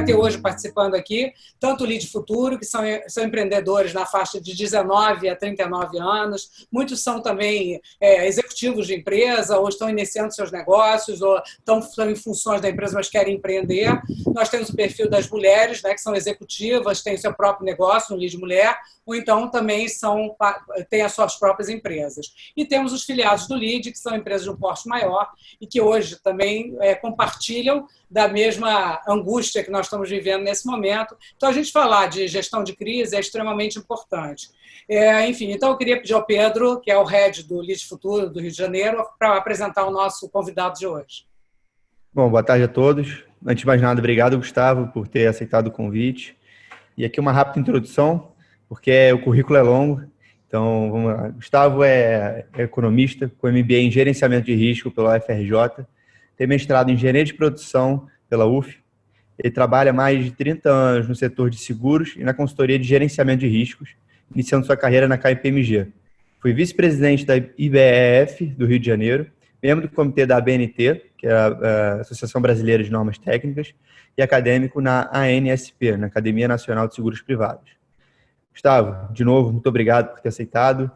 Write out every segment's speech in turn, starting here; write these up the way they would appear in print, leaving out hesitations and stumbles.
ter hoje participando aqui tanto o Lead Futuro, que são empreendedores na faixa de 19 a 39 anos, muitos são também executivos de empresa, ou estão iniciando seus negócios, ou estão em funções da empresa, mas querem empreender. Nós temos o perfil das mulheres, né, que são executivas, têm seu próprio negócio, um Lead Mulher, ou então também têm as suas próprias empresas. E temos os filiados do Lead, que são empresas de um porte maior e que hoje também compartilham da mesma angústia que nós estamos vivendo nesse momento. Então, a gente falar de gestão de crise é extremamente importante. Enfim, então eu queria pedir ao Pedro, que é o head do Lead Futuro do Rio de Janeiro, para apresentar o nosso convidado de hoje. Bom, boa tarde a todos. Antes de mais nada, obrigado, Gustavo, por ter aceitado o convite. E aqui uma rápida introdução, porque o currículo é longo. Então, vamos lá. Gustavo é economista, com MBA em Gerenciamento de Risco pela UFRJ, tem mestrado em Engenharia de Produção pela UF. Ele trabalha há mais de 30 anos no setor de seguros e na consultoria de gerenciamento de riscos, iniciando sua carreira na KPMG. Foi vice-presidente da IBEF do Rio de Janeiro, membro do comitê da ABNT, que é a Associação Brasileira de Normas Técnicas, e acadêmico na ANSP, na Academia Nacional de Seguros Privados. Gustavo, de novo, muito obrigado por ter aceitado,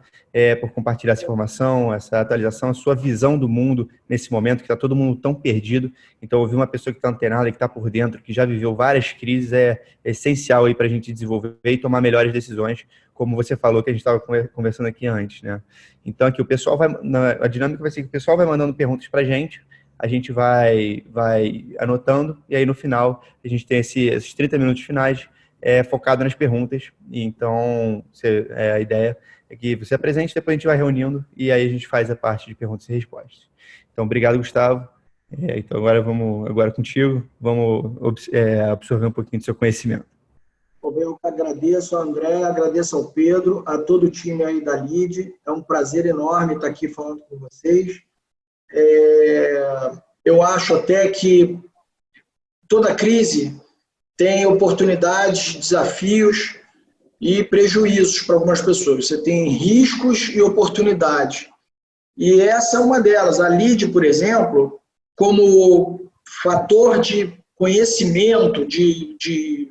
por compartilhar essa informação, essa atualização, a sua visão do mundo nesse momento, que está todo mundo tão perdido. Então, ouvir uma pessoa que está antenada, que está por dentro, que já viveu várias crises, é essencial para a gente desenvolver e tomar melhores decisões, como você falou, que a gente estava conversando aqui antes, né? Então, aqui o pessoal a dinâmica vai ser que o pessoal vai mandando perguntas para a gente vai anotando, e aí no final a gente tem esses 30 minutos finais focado nas perguntas. Então, a ideia é que você apresente, depois a gente vai reunindo e aí a gente faz a parte de perguntas e respostas. Então, obrigado, Gustavo. Então, agora contigo, vamos absorver um pouquinho do seu conhecimento. Eu agradeço ao André, agradeço ao Pedro, a todo o time aí da LEAD. É um prazer enorme estar aqui falando com vocês. Eu acho até que toda crise tem oportunidades, desafios e prejuízos para algumas pessoas. Você tem riscos e oportunidades. E essa é uma delas. A LEAD, por exemplo, como fator de conhecimento, de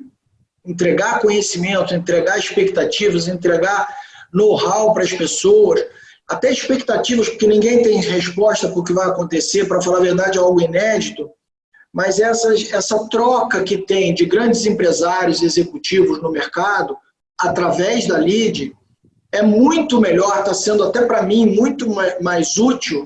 entregar conhecimento, entregar expectativas, entregar know-how para as pessoas, até expectativas, porque ninguém tem resposta para o que vai acontecer, para falar a verdade, é algo inédito. Mas essa troca que tem de grandes empresários e executivos no mercado, através da LEAD, é muito melhor, está sendo até para mim muito mais útil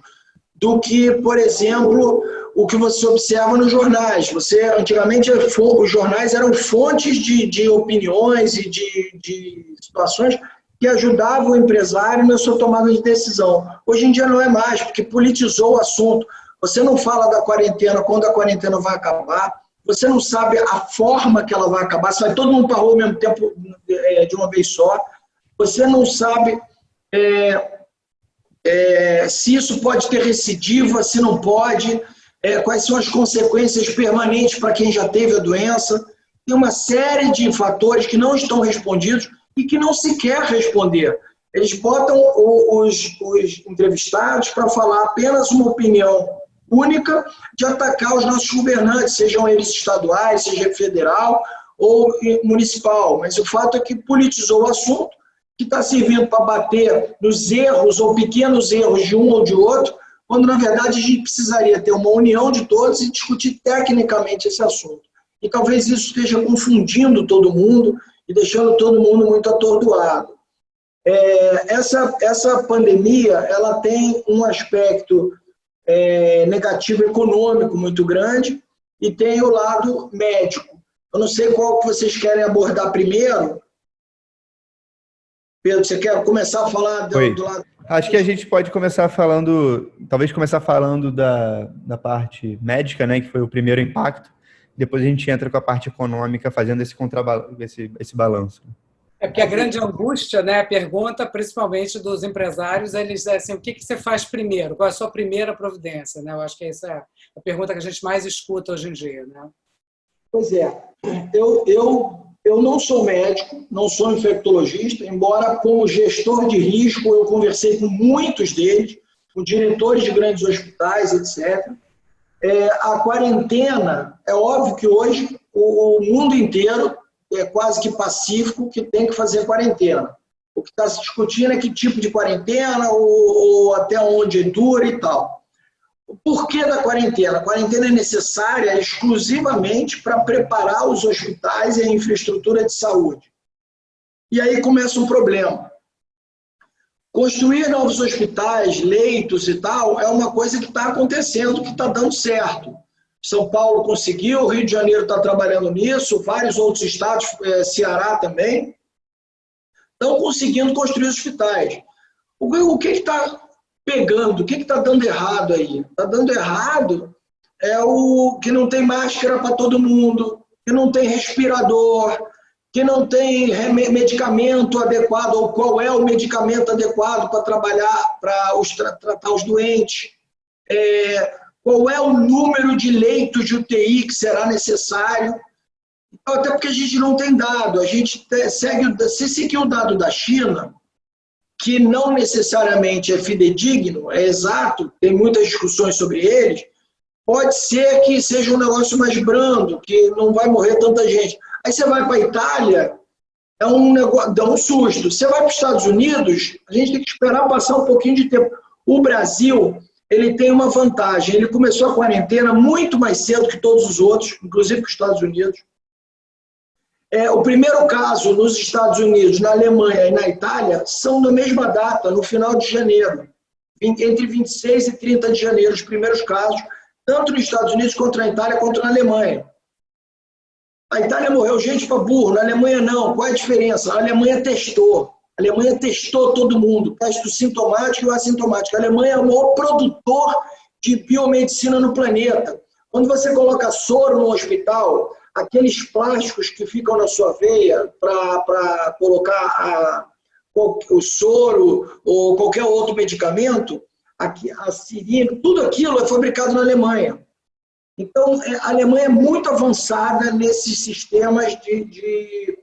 do que, por exemplo, o que você observa nos jornais. Antigamente, os jornais eram fontes de opiniões e de situações que ajudavam o empresário na sua tomada de decisão. Hoje em dia não é mais, porque politizou o assunto. Você não fala da quarentena, quando a quarentena vai acabar, você não sabe a forma que ela vai acabar, se vai todo mundo para a rua ao mesmo tempo, de uma vez só, você não sabe se isso pode ter recidiva, se não pode, quais são as consequências permanentes para quem já teve a doença. Tem uma série de fatores que não estão respondidos e que não se quer responder. Eles botam os entrevistados para falar apenas uma opinião única de atacar os nossos governantes, sejam eles estaduais, seja federal ou municipal. Mas o fato é que politizou o assunto, que está servindo para bater nos erros ou pequenos erros de um ou de outro, quando, na verdade, a gente precisaria ter uma união de todos e discutir tecnicamente esse assunto. E talvez isso esteja confundindo todo mundo e deixando todo mundo muito atordoado. Essa pandemia ela tem um aspecto negativo econômico muito grande e tem o lado médico. Eu não sei qual que vocês querem abordar primeiro. Pedro, você quer começar a falar do lado? Acho que a gente pode começar falando da parte médica, né, que foi o primeiro impacto. Depois a gente entra com a parte econômica, fazendo esse balanço. Porque a grande angústia, né, a pergunta, principalmente dos empresários, eles dizem assim, o que você faz primeiro? Qual é a sua primeira providência? Né? Eu acho que essa é a pergunta que a gente mais escuta hoje em dia. Né? Pois é. Eu não sou médico, não sou infectologista, embora como gestor de risco eu conversei com muitos deles, com diretores de grandes hospitais, etc. A quarentena, é óbvio que hoje o mundo inteiro é quase que pacífico que tem que fazer quarentena. O que está se discutindo é que tipo de quarentena ou até onde dura e tal. O porquê da quarentena? A quarentena é necessária exclusivamente para preparar os hospitais e a infraestrutura de saúde. E aí começa um problema. Construir novos hospitais, leitos e tal, é uma coisa que está acontecendo, que está dando certo. São Paulo conseguiu, o Rio de Janeiro está trabalhando nisso, vários outros estados, Ceará também, estão conseguindo construir hospitais. O que está pegando? O que está dando errado aí? Está dando errado é o que não tem máscara para todo mundo, que não tem respirador, que não tem medicamento adequado, ou qual é o medicamento adequado para trabalhar, para tratar os doentes, qual é o número de leitos de UTI que será necessário. Até porque a gente não tem dado, a gente se seguir o dado da China, que não necessariamente é fidedigno, é exato, tem muitas discussões sobre eles, pode ser que seja um negócio mais brando, que não vai morrer tanta gente. Aí você vai para a Itália, é um negócio, dá um susto. Você vai para os Estados Unidos, a gente tem que esperar passar um pouquinho de tempo. O Brasil, ele tem uma vantagem, ele começou a quarentena muito mais cedo que todos os outros, inclusive que os Estados Unidos. O primeiro caso nos Estados Unidos, na Alemanha e na Itália são na mesma data, no final de janeiro, entre 26 e 30 de janeiro, os primeiros casos, tanto nos Estados Unidos quanto na Itália, quanto na Alemanha. A Itália morreu gente para burro, na Alemanha não. Qual é a diferença? A Alemanha testou. A Alemanha testou todo mundo, teste sintomático e o assintomático. A Alemanha é o maior produtor de biomedicina no planeta. Quando você coloca soro no hospital, aqueles plásticos que ficam na sua veia para colocar o soro ou qualquer outro medicamento, a seringa, tudo aquilo é fabricado na Alemanha. Então, a Alemanha é muito avançada nesses sistemas de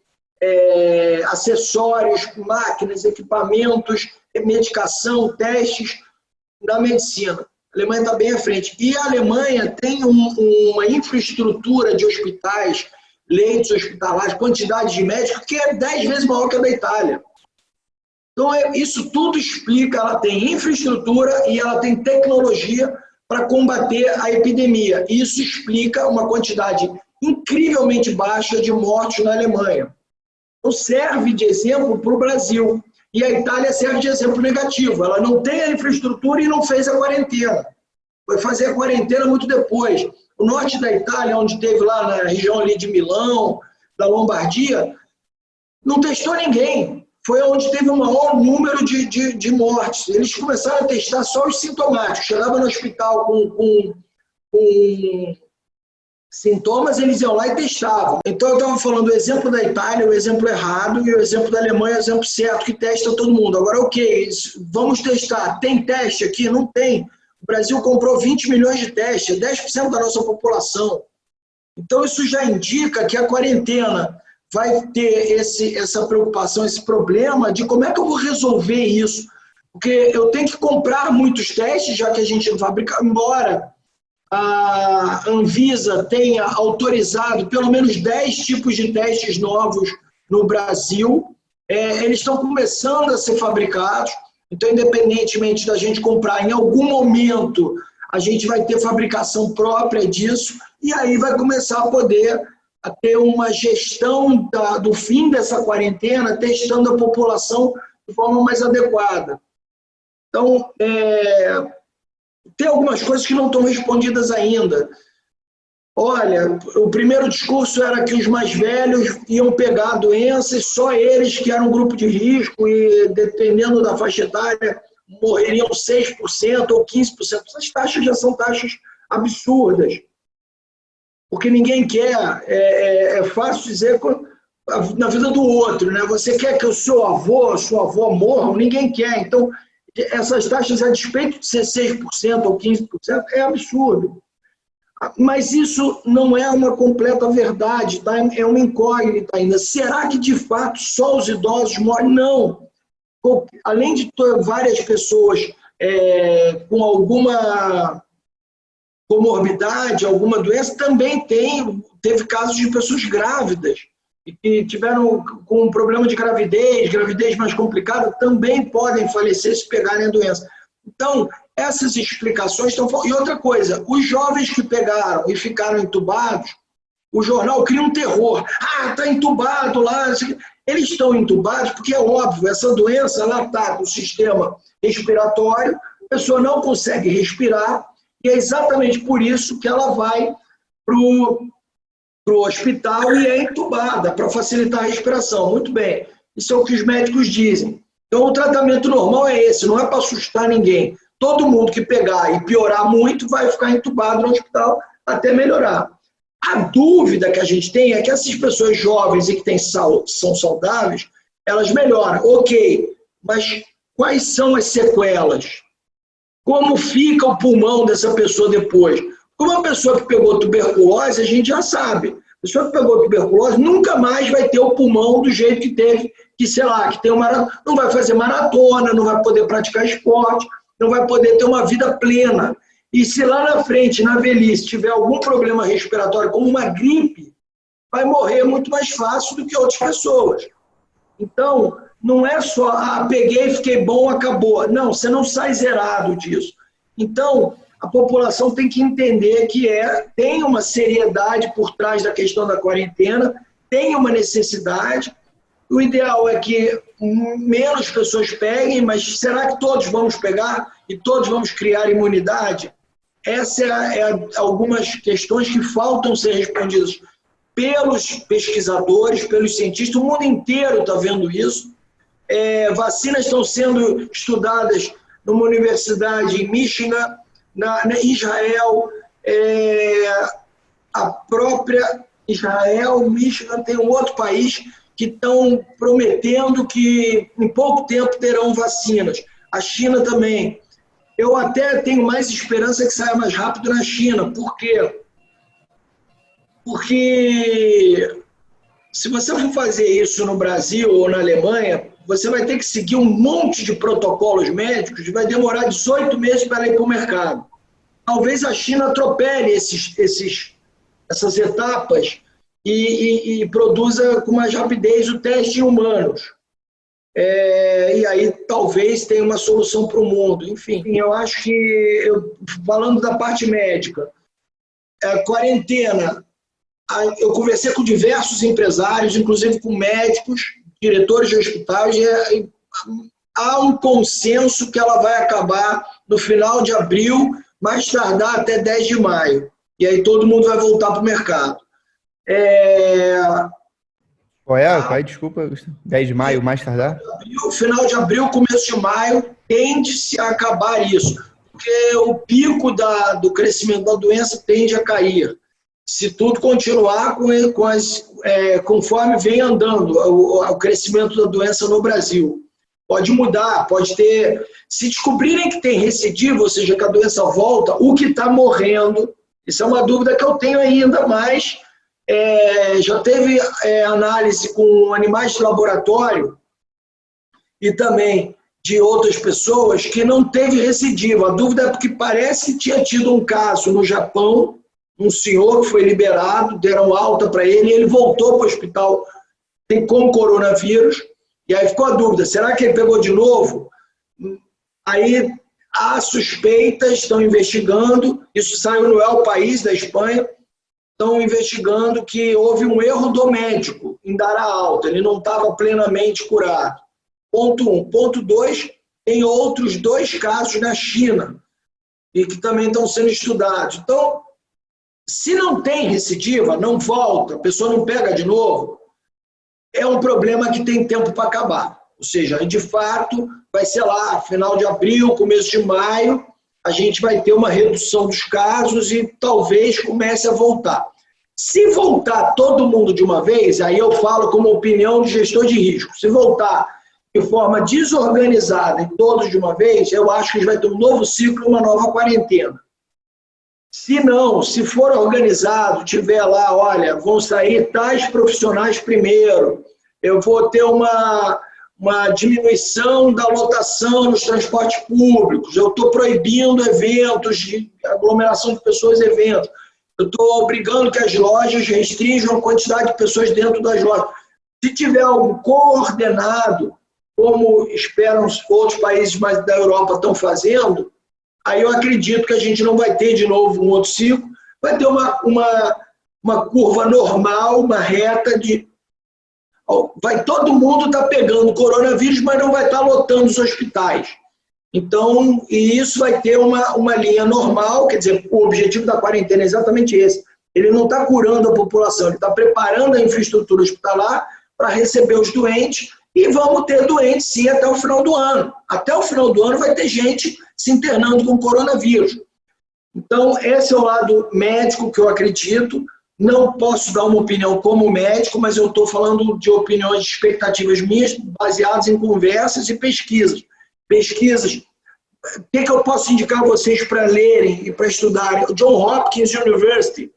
acessórios, máquinas, equipamentos, medicação, testes na medicina. A Alemanha está bem à frente. E a Alemanha tem uma infraestrutura de hospitais, leitos hospitalares, quantidade de médicos, que é 10 vezes maior que a da Itália. Então, isso tudo explica, ela tem infraestrutura e ela tem tecnologia para combater a epidemia. Isso explica uma quantidade incrivelmente baixa de mortes na Alemanha. Então, serve de exemplo para o Brasil. E a Itália serve de exemplo negativo. Ela não tem a infraestrutura e não fez a quarentena. Foi fazer a quarentena muito depois. O norte da Itália, onde teve lá na região ali de Milão, da Lombardia, não testou ninguém. Foi onde teve o maior número de mortes. Eles começaram a testar só os sintomáticos. Chegava no hospital com sintomas, eles iam lá e testavam. Então, eu estava falando o exemplo da Itália, o exemplo errado, e o exemplo da Alemanha, o exemplo certo, que testa todo mundo. Agora, ok, vamos testar. Tem teste aqui? Não tem. O Brasil comprou 20 milhões de testes, 10% da nossa população. Então, isso já indica que a quarentena vai ter essa preocupação, esse problema de como é que eu vou resolver isso. Porque eu tenho que comprar muitos testes, já que a gente não fabrica, embora a Anvisa tenha autorizado pelo menos 10 tipos de testes novos no Brasil, eles estão começando a ser fabricados, então, independentemente da gente comprar, em algum momento a gente vai ter fabricação própria disso, e aí vai começar a poder ter uma gestão do fim dessa quarentena, testando a população de forma mais adequada. Então, tem algumas coisas que não estão respondidas ainda. Olha, o primeiro discurso era que os mais velhos iam pegar a doença e só eles que eram um grupo de risco e, dependendo da faixa etária, morreriam 6% ou 15%. Essas taxas já são taxas absurdas. Porque ninguém quer, é fácil dizer na vida do outro, né? Você quer que o seu avô, a sua avó morram? Ninguém quer. Então, essas taxas, a despeito de ser 6% ou 15%, é absurdo. Mas isso não é uma completa verdade, tá? É uma incógnita ainda. Será que, de fato, só os idosos morrem? Não. Além de várias pessoas com alguma comorbidade, alguma doença, também tem teve casos de pessoas grávidas e que tiveram com um problema de gravidez mais complicada, também podem falecer se pegarem a doença. Então, essas explicações estão... E outra coisa, os jovens que pegaram e ficaram entubados, o jornal cria um terror. Está entubado lá. Eles estão entubados porque é óbvio, essa doença ela ataca o sistema respiratório, a pessoa não consegue respirar, e é exatamente por isso que ela vai para o hospital e é entubada, para facilitar a respiração. Muito bem, isso é o que os médicos dizem. Então, o tratamento normal é esse, não é para assustar ninguém. Todo mundo que pegar e piorar muito vai ficar entubado no hospital até melhorar. A dúvida que a gente tem é que essas pessoas jovens e que são saudáveis, elas melhoram. Ok, mas quais são as sequelas? Como fica o pulmão dessa pessoa depois? Como uma pessoa que pegou tuberculose, a gente já sabe. A pessoa que pegou tuberculose nunca mais vai ter o pulmão do jeito que teve, que sei lá, que tem não vai fazer maratona, não vai poder praticar esporte, não vai poder ter uma vida plena. E se lá na frente, na velhice, tiver algum problema respiratório, como uma gripe, vai morrer muito mais fácil do que outras pessoas. Então, não é só, peguei, fiquei bom, acabou. Não, você não sai zerado disso. Então, a população tem que entender que tem uma seriedade por trás da questão da quarentena, tem uma necessidade. O ideal é que menos pessoas peguem, mas será que todos vamos pegar e todos vamos criar imunidade? Essas algumas questões que faltam ser respondidas pelos pesquisadores, pelos cientistas. O mundo inteiro está vendo isso. Vacinas estão sendo estudadas numa universidade em Michigan, em Israel, a própria Israel, Michigan, tem um outro país que estão prometendo que em pouco tempo terão vacinas. A China também. Eu até tenho mais esperança que saia mais rápido na China. Por quê? Porque se você for fazer isso no Brasil ou na Alemanha, você vai ter que seguir um monte de protocolos médicos e vai demorar 18 meses para ir para o mercado. Talvez a China atropele essas etapas e produza com mais rapidez o teste em humanos. E aí talvez tenha uma solução para o mundo. Enfim, eu acho que, falando da parte médica, a quarentena, eu conversei com diversos empresários, inclusive com médicos, diretores de hospitais, e há um consenso que ela vai acabar no final de abril, mais tardar até 10 de maio. E aí todo mundo vai voltar para o mercado. Desculpa, 10 de maio, mais tardar? Final de abril, começo de maio, tende-se a acabar isso, porque o pico do crescimento da doença tende a cair. Se tudo continuar conforme vem andando o crescimento da doença no Brasil. Pode mudar, pode ter... Se descobrirem que tem recidivo, ou seja, que a doença volta, o que está morrendo, isso é uma dúvida que eu tenho ainda mais. Já teve análise com animais de laboratório e também de outras pessoas que não teve recidivo. A dúvida é porque parece que tinha tido um caso no Japão, um senhor que foi liberado, deram alta para ele e ele voltou para o hospital com coronavírus. E aí ficou a dúvida, será que ele pegou de novo? Aí há suspeitas, estão investigando, isso saiu no El País, da Espanha, estão investigando que houve um erro do médico em dar a alta, ele não estava plenamente curado. Ponto 1. Ponto 2, tem outros 2 casos na China, e que também estão sendo estudados. Então, se não tem recidiva, não volta, a pessoa não pega de novo, é um problema que tem tempo para acabar. Ou seja, de fato, vai ser lá, final de abril, começo de maio, a gente vai ter uma redução dos casos e talvez comece a voltar. Se voltar todo mundo de uma vez, aí eu falo como opinião de gestor de risco, se voltar de forma desorganizada e todos de uma vez, eu acho que a gente vai ter um novo ciclo, uma nova quarentena. Se não, se for organizado, tiver lá, olha, vão sair tais profissionais primeiro, eu vou ter uma diminuição da lotação nos transportes públicos, eu estou proibindo eventos de aglomeração de pessoas, eventos. Eu estou obrigando que as lojas restringam a quantidade de pessoas dentro das lojas. Se tiver algo coordenado, como esperam outros países mais da Europa estão fazendo, aí eu acredito que a gente não vai ter de novo um outro ciclo, vai ter uma curva normal, uma reta de... Vai todo mundo estar pegando coronavírus, mas não vai estar lotando os hospitais. Então, e isso vai ter uma linha normal, quer dizer, o objetivo da quarentena é exatamente esse. Ele não está curando a população, ele está preparando a infraestrutura hospitalar para receber os doentes, e vamos ter doentes sim até o final do ano. Até o final do ano vai ter gente se internando com coronavírus. Então, esse é o lado médico que eu acredito. Não posso dar uma opinião como médico, mas eu estou falando de opiniões, de expectativas minhas, baseadas em conversas e pesquisas. Pesquisas. O que eu posso indicar a vocês para lerem e para estudarem? O John Hopkins University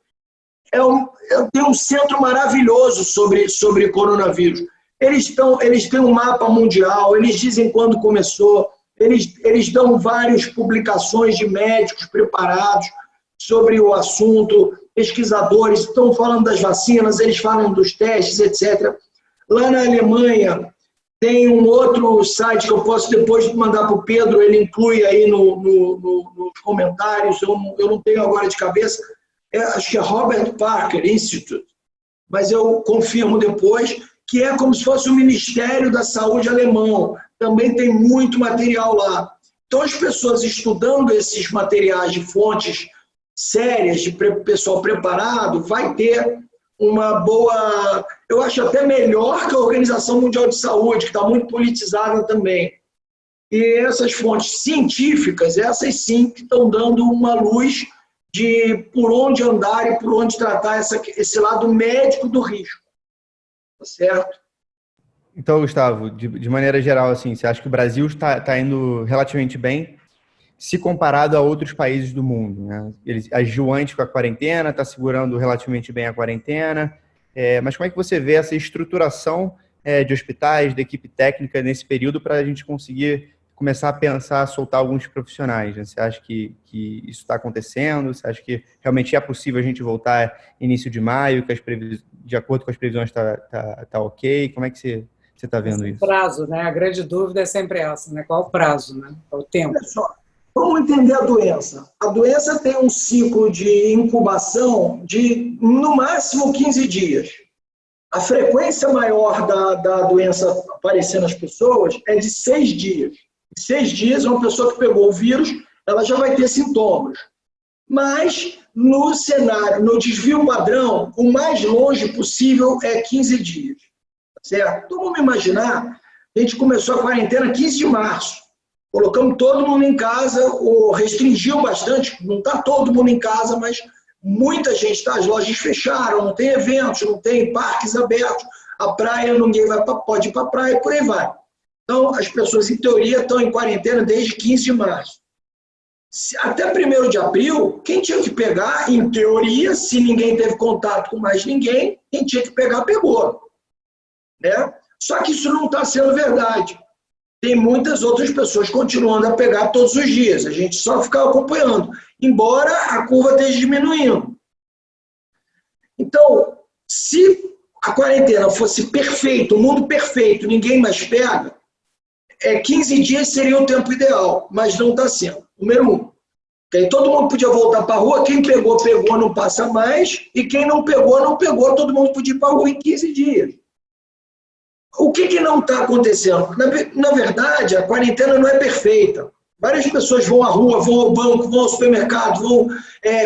tem um centro maravilhoso sobre coronavírus. Eles têm um mapa mundial, eles dizem quando começou, eles dão várias publicações de médicos preparados sobre o assunto, pesquisadores estão falando das vacinas, eles falam dos testes, etc. Lá na Alemanha, tem um outro site que eu posso depois mandar para o Pedro, ele inclui aí nos comentários, eu não tenho agora de cabeça, acho que é Robert Parker Institute, mas eu confirmo depois, que é como se fosse o Ministério da Saúde alemão, também tem muito material lá. Então, as pessoas estudando esses materiais de fontes sérias, de pessoal preparado, vai ter uma boa... Eu acho até melhor que a Organização Mundial de Saúde, que está muito politizada também. E essas fontes científicas, essas sim que estão dando uma luz de por onde andar e por onde tratar esse lado médico do risco. Tá certo? Então, Gustavo, de maneira geral, assim, você acha que o Brasil está indo relativamente bem se comparado a outros países do mundo, né? Ele agiu antes com a quarentena, está segurando relativamente bem a quarentena, mas como é que você vê essa estruturação de hospitais, da equipe técnica nesse período para a gente conseguir começar a pensar, soltar alguns profissionais, né? Você acha que isso está acontecendo? Você acha que realmente é possível a gente voltar início de maio, que de acordo com as previsões tá ok? Como é que você está vendo isso? O prazo, né? A grande dúvida é sempre essa, né? Qual o prazo, né? Qual o tempo? Olha só, vamos entender a doença. A doença tem um ciclo de incubação de, no máximo, 15 dias. A frequência maior da doença aparecer nas pessoas é de 6 dias. Em 6 dias, uma pessoa que pegou o vírus, ela já vai ter sintomas. Mas, no cenário, no desvio padrão, o mais longe possível é 15 dias. Certo? Então, vamos imaginar, a gente começou a quarentena 15 de março. Colocamos todo mundo em casa, ou restringiu bastante, não está todo mundo em casa, mas muita gente está, as lojas fecharam, não tem eventos, não tem parques abertos, a praia, ninguém pode ir para a praia, e por aí vai. Então, as pessoas, em teoria, estão em quarentena desde 15 de março. Até 1º de abril, quem tinha que pegar, em teoria, se ninguém teve contato com mais ninguém, quem tinha que pegar, pegou. Né? Só que isso não está sendo verdade. Tem muitas outras pessoas continuando a pegar todos os dias. A gente só fica acompanhando, embora a curva esteja diminuindo. Então, se a quarentena fosse perfeita, o mundo perfeito, ninguém mais pega, 15 dias seria o tempo ideal, mas não está sendo. Número 1. Okay? Todo mundo podia voltar para a rua, quem pegou, pegou, não passa mais, e quem não pegou, não pegou, todo mundo podia ir para a rua em 15 dias. O que não está acontecendo? Na verdade, a quarentena não é perfeita. Várias pessoas vão à rua, vão ao banco, vão ao supermercado,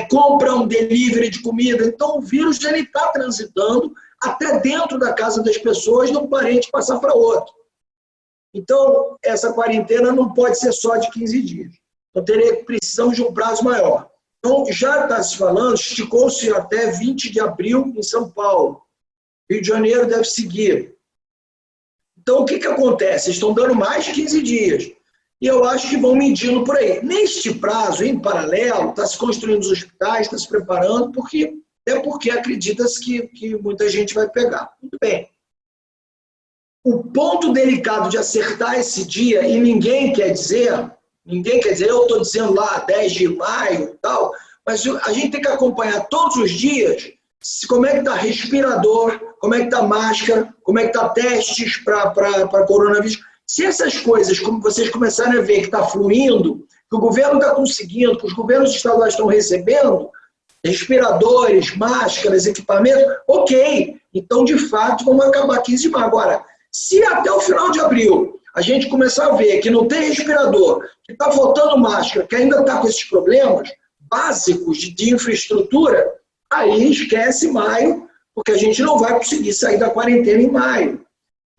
compram delivery de comida. Então, o vírus está transitando até dentro da casa das pessoas, de um parente passar para outro. Então, essa quarentena não pode ser só de 15 dias. Então, precisamos de um prazo maior. Então, já está se falando, esticou-se até 20 de abril em São Paulo. Rio de Janeiro deve seguir. Então, o que acontece? Estão dando mais de 15 dias. E eu acho que vão medindo por aí. Neste prazo, em paralelo, está se construindo os hospitais, está se preparando, porque acredita-se que muita gente vai pegar. Muito bem. O ponto delicado de acertar esse dia, e ninguém quer dizer, eu estou dizendo lá 10 de maio e tal, mas a gente tem que acompanhar todos os dias como é que está respirador, como é que está máscara, como é que está testes para coronavírus. Se essas coisas, como vocês começarem a ver que está fluindo, que o governo está conseguindo, que os governos estaduais estão recebendo, respiradores, máscaras, equipamentos, ok. Então, de fato, vamos acabar 15 de maio. Agora, se até o final de abril a gente começar a ver que não tem respirador, que está faltando máscara, que ainda está com esses problemas básicos de infraestrutura, aí esquece maio, porque a gente não vai conseguir sair da quarentena em maio.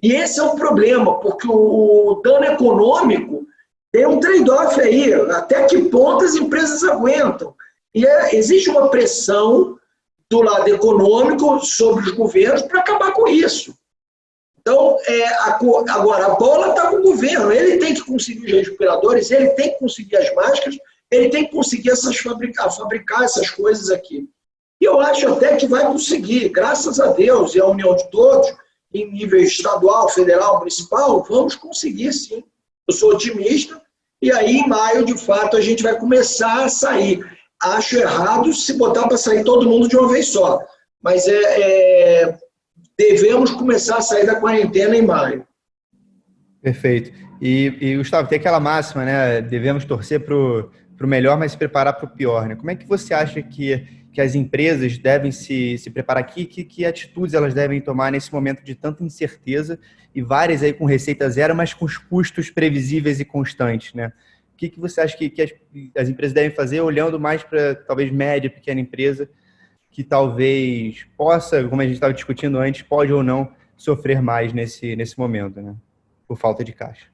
E esse é um problema, porque o dano econômico tem um trade-off aí, até que ponto as empresas aguentam. E existe uma pressão do lado econômico sobre os governos para acabar com isso. Então, agora, a bola está com o governo, ele tem que conseguir os respiradores, ele tem que conseguir as máscaras, ele tem que conseguir fabricar essas coisas aqui. E eu acho até que vai conseguir, graças a Deus e à união de todos, em nível estadual, federal, municipal, vamos conseguir sim. Eu sou otimista, e aí em maio, de fato, a gente vai começar a sair. Acho errado se botar para sair todo mundo de uma vez só, mas devemos começar a sair da quarentena em maio. Perfeito. E Gustavo, tem aquela máxima, né? Devemos torcer para o melhor, mas se preparar para o pior, né? Como é que você acha que as empresas devem se preparar aqui? Que atitudes elas devem tomar nesse momento de tanta incerteza e várias aí com receita zero, mas com os custos previsíveis e constantes, né? O que você acha que as empresas devem fazer olhando mais para talvez média, pequena empresa, que talvez possa, como a gente estava discutindo antes, pode ou não sofrer mais nesse momento, né? Por falta de caixa.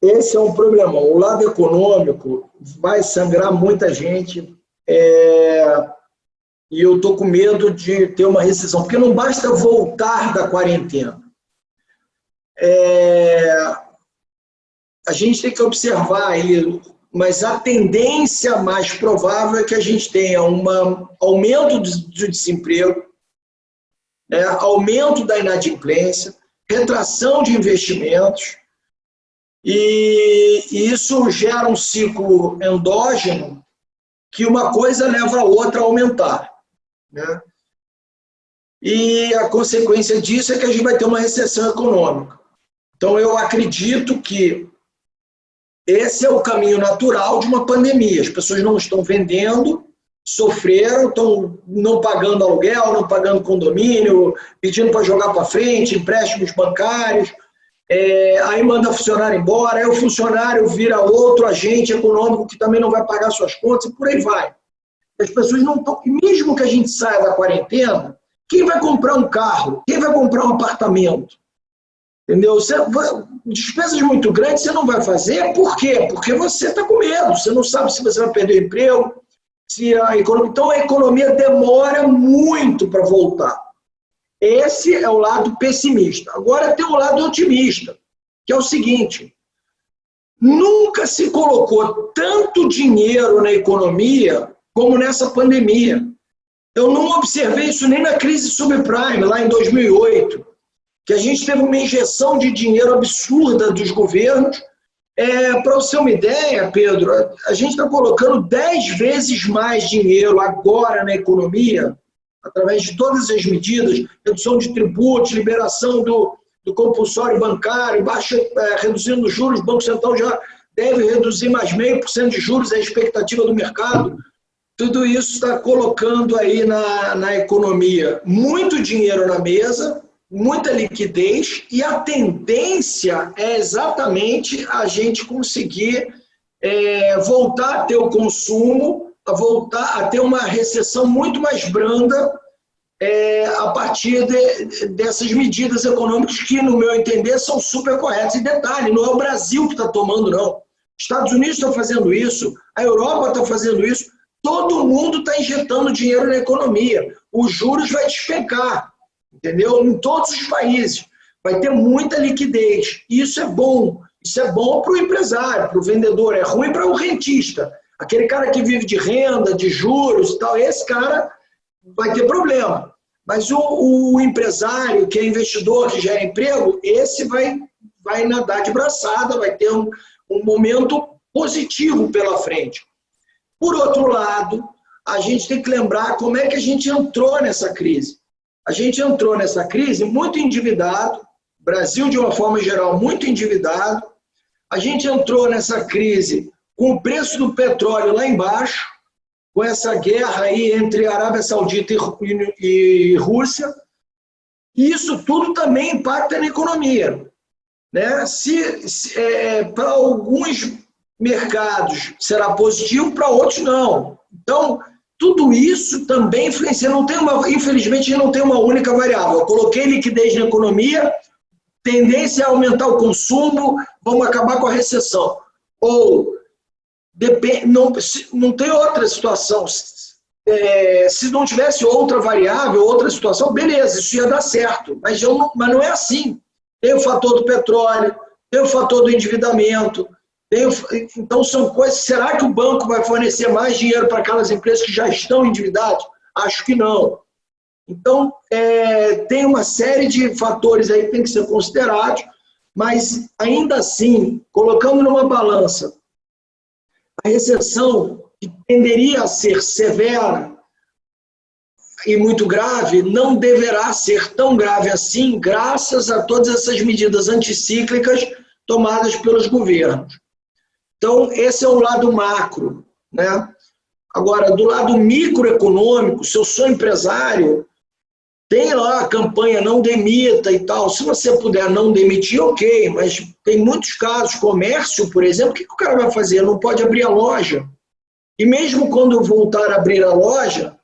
Esse é um problema. O lado econômico vai sangrar muita gente e eu estou com medo de ter uma recessão, porque não basta voltar da quarentena. A gente tem que observar aí, mas a tendência mais provável é que a gente tenha um aumento do desemprego, aumento da inadimplência, retração de investimentos, e isso gera um ciclo endógeno que uma coisa leva a outra a aumentar, né? E a consequência disso é que a gente vai ter uma recessão econômica. Então, eu acredito que esse é o caminho natural de uma pandemia. As pessoas não estão vendendo, sofreram, estão não pagando aluguel, não pagando condomínio, pedindo para jogar para frente, empréstimos bancários, aí manda funcionário embora, aí o funcionário vira outro agente econômico que também não vai pagar suas contas e por aí vai. As pessoas não estão... Mesmo que a gente saia da quarentena, quem vai comprar um carro? Quem vai comprar um apartamento? Entendeu? Despesas muito grandes você não vai fazer, por quê? Porque você está com medo, você não sabe se você vai perder o emprego, então a economia demora muito para voltar. Esse é o lado pessimista. Agora tem o lado otimista, que é o seguinte: nunca se colocou tanto dinheiro na economia como nessa pandemia. Eu não observei isso nem na crise subprime, lá em 2008, que a gente teve uma injeção de dinheiro absurda dos governos. Para você ter uma ideia, Pedro, a gente está colocando 10 vezes mais dinheiro agora na economia, através de todas as medidas, redução de tributos, liberação do compulsório bancário, reduzindo os juros, o Banco Central já deve reduzir mais 0,5% de juros, é a expectativa do mercado. Tudo isso está colocando aí na economia muito dinheiro na mesa, muita liquidez, e a tendência é exatamente a gente conseguir voltar a ter o consumo, a voltar a ter uma recessão muito mais branda a partir dessas medidas econômicas que, no meu entender, são super corretas. E detalhe, não é o Brasil que está tomando, não. Estados Unidos estão fazendo isso, a Europa está fazendo isso, todo mundo está injetando dinheiro na economia. Os juros vai despencar, entendeu? Em todos os países. Vai ter muita liquidez. E isso é bom. Isso é bom para o empresário, para o vendedor. É ruim para o rentista. Aquele cara que vive de renda, de juros e tal, esse cara vai ter problema. Mas o empresário, que é investidor, que gera emprego, esse vai nadar de braçada, vai ter um momento positivo pela frente. Por outro lado, a gente tem que lembrar como é que a gente entrou nessa crise. A gente entrou nessa crise muito endividado, Brasil, de uma forma geral, muito endividado. A gente entrou nessa crise com o preço do petróleo lá embaixo, com essa guerra aí entre Arábia Saudita e Rússia. E isso tudo também impacta na economia, né? Para alguns mercados será positivo, para outros não. Então, tudo isso também influencia. Infelizmente, não tem uma única variável. Eu coloquei liquidez na economia, tendência a aumentar o consumo, vamos acabar com a recessão. Ou não tem outra situação. Se não tivesse outra variável, outra situação, beleza, isso ia dar certo. Mas não é assim. Tem o fator do petróleo, tem o fator do endividamento. Então, são coisas. Será que o banco vai fornecer mais dinheiro para aquelas empresas que já estão endividadas? Acho que não. Então, tem uma série de fatores aí que tem que ser considerados, mas, ainda assim, colocando numa balança, a recessão, que tenderia a ser severa e muito grave, não deverá ser tão grave assim, graças a todas essas medidas anticíclicas tomadas pelos governos. Então, esse é o lado macro, né? Agora, do lado microeconômico, se eu sou empresário, tem lá a campanha não demita e tal. Se você puder não demitir, ok, mas tem muitos casos, comércio, por exemplo, o que o cara vai fazer? Não pode abrir a loja. E mesmo quando voltar a abrir a loja,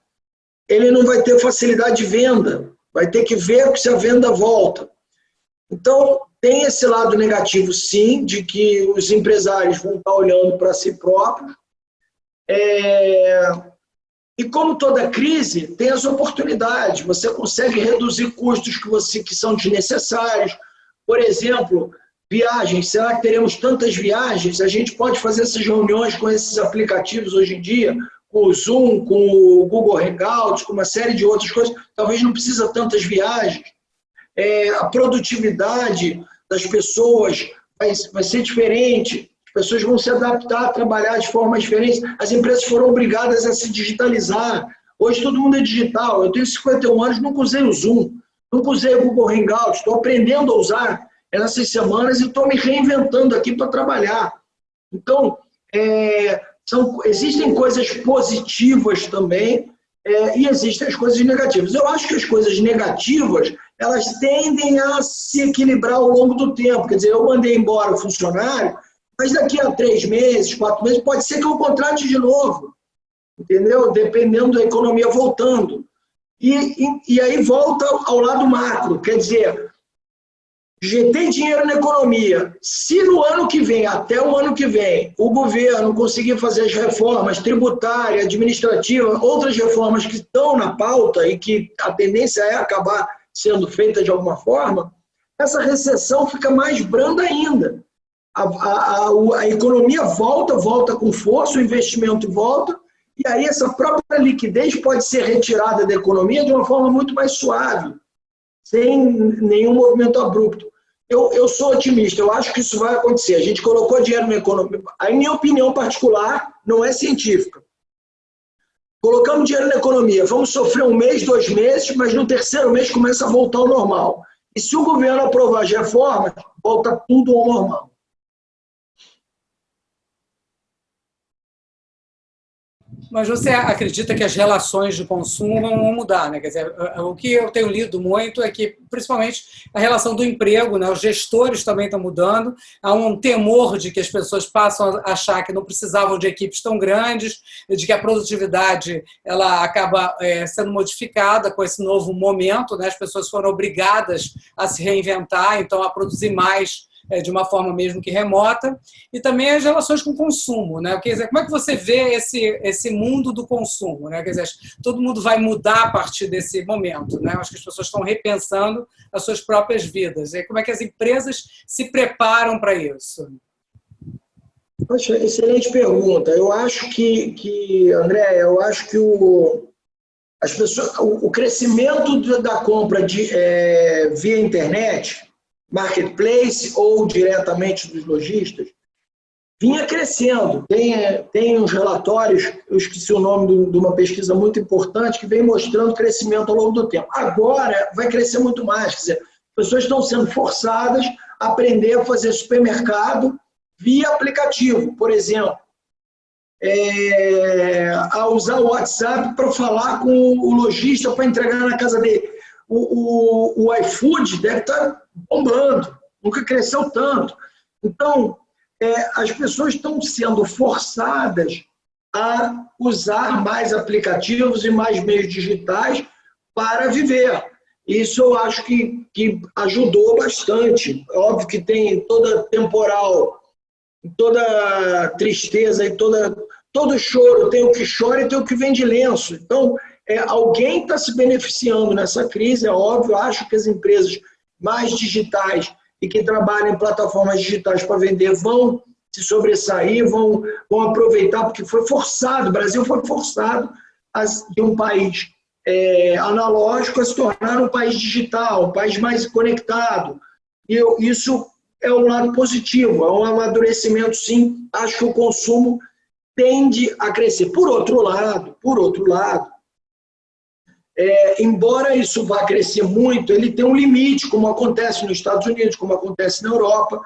ele não vai ter facilidade de venda, vai ter que ver se a venda volta. Então, tem esse lado negativo, sim, de que os empresários vão estar olhando para si próprios. E como toda crise, tem as oportunidades. Você consegue reduzir custos que são desnecessários. Por exemplo, viagens. Será que teremos tantas viagens? A gente pode fazer essas reuniões com esses aplicativos hoje em dia, com o Zoom, com o Google Hangouts, com uma série de outras coisas. Talvez não precisa tantas viagens. A produtividade das pessoas vai ser diferente. As pessoas vão se adaptar a trabalhar de forma diferente. As empresas foram obrigadas a se digitalizar. Hoje todo mundo é digital. Eu tenho 51 anos, nunca usei o Zoom, nunca usei o Google Hangouts. Estou aprendendo a usar nessas semanas e estou me reinventando aqui para trabalhar. Então, existem coisas positivas também e existem as coisas negativas. Eu acho que as coisas negativas, elas tendem a se equilibrar ao longo do tempo. Quer dizer, eu mandei embora o funcionário, mas daqui a 3 meses, 4 meses, pode ser que eu contrate de novo, entendeu? Dependendo da economia voltando. E aí volta ao lado macro, quer dizer, injetei dinheiro na economia. Se no ano que vem, até o ano que vem, o governo conseguir fazer as reformas tributárias, administrativas, outras reformas que estão na pauta e que a tendência é acabar sendo feita de alguma forma, essa recessão fica mais branda ainda. A economia volta com força, o investimento volta, e aí essa própria liquidez pode ser retirada da economia de uma forma muito mais suave, sem nenhum movimento abrupto. Eu sou otimista, eu acho que isso vai acontecer. A gente colocou dinheiro na economia. A minha opinião particular não é científica. Colocamos dinheiro na economia, vamos sofrer 1 mês, 2 meses, mas no 3º mês começa a voltar ao normal. E se o governo aprovar as reformas, volta tudo ao normal. Mas você acredita que as relações de consumo vão mudar, né? Quer dizer, o que eu tenho lido muito é que, principalmente, a relação do emprego, né? Os gestores também estão mudando. Há um temor de que as pessoas passam a achar que não precisavam de equipes tão grandes, de que a produtividade ela acaba sendo modificada com esse novo momento, né? As pessoas foram obrigadas a se reinventar, então a produzir mais de uma forma mesmo que remota, e também as relações com o consumo, né? Quer dizer, como é que você vê esse mundo do consumo, né? Quer dizer, todo mundo vai mudar a partir desse momento, né? Acho que as pessoas estão repensando as suas próprias vidas. E como é que as empresas se preparam para isso? Poxa, excelente pergunta. Eu acho André, o crescimento da compra via internet, marketplace ou diretamente dos lojistas, vinha crescendo. Tem uns relatórios, eu esqueci o nome de uma pesquisa muito importante, que vem mostrando crescimento ao longo do tempo. Agora vai crescer muito mais. Quer dizer, as pessoas estão sendo forçadas a aprender a fazer supermercado via aplicativo, por exemplo. A usar o WhatsApp para falar com o lojista para entregar na casa dele. O iFood deve estar bombando, nunca cresceu tanto. Então, as pessoas estão sendo forçadas a usar mais aplicativos e mais meios digitais para viver. Isso eu acho que ajudou bastante. É óbvio que tem toda temporal, toda tristeza e todo choro, tem o que chora e tem o que vende lenço. Então, alguém está se beneficiando nessa crise, é óbvio. Acho que as empresas mais digitais e que trabalham em plataformas digitais para vender vão se sobressair, vão aproveitar, porque foi forçado, o Brasil foi forçado de um país analógico a se tornar um país digital, um país mais conectado. E isso é um lado positivo, é um amadurecimento, sim. Acho que o consumo tende a crescer. Por outro lado, embora isso vá crescer muito, ele tem um limite, como acontece nos Estados Unidos, como acontece na Europa.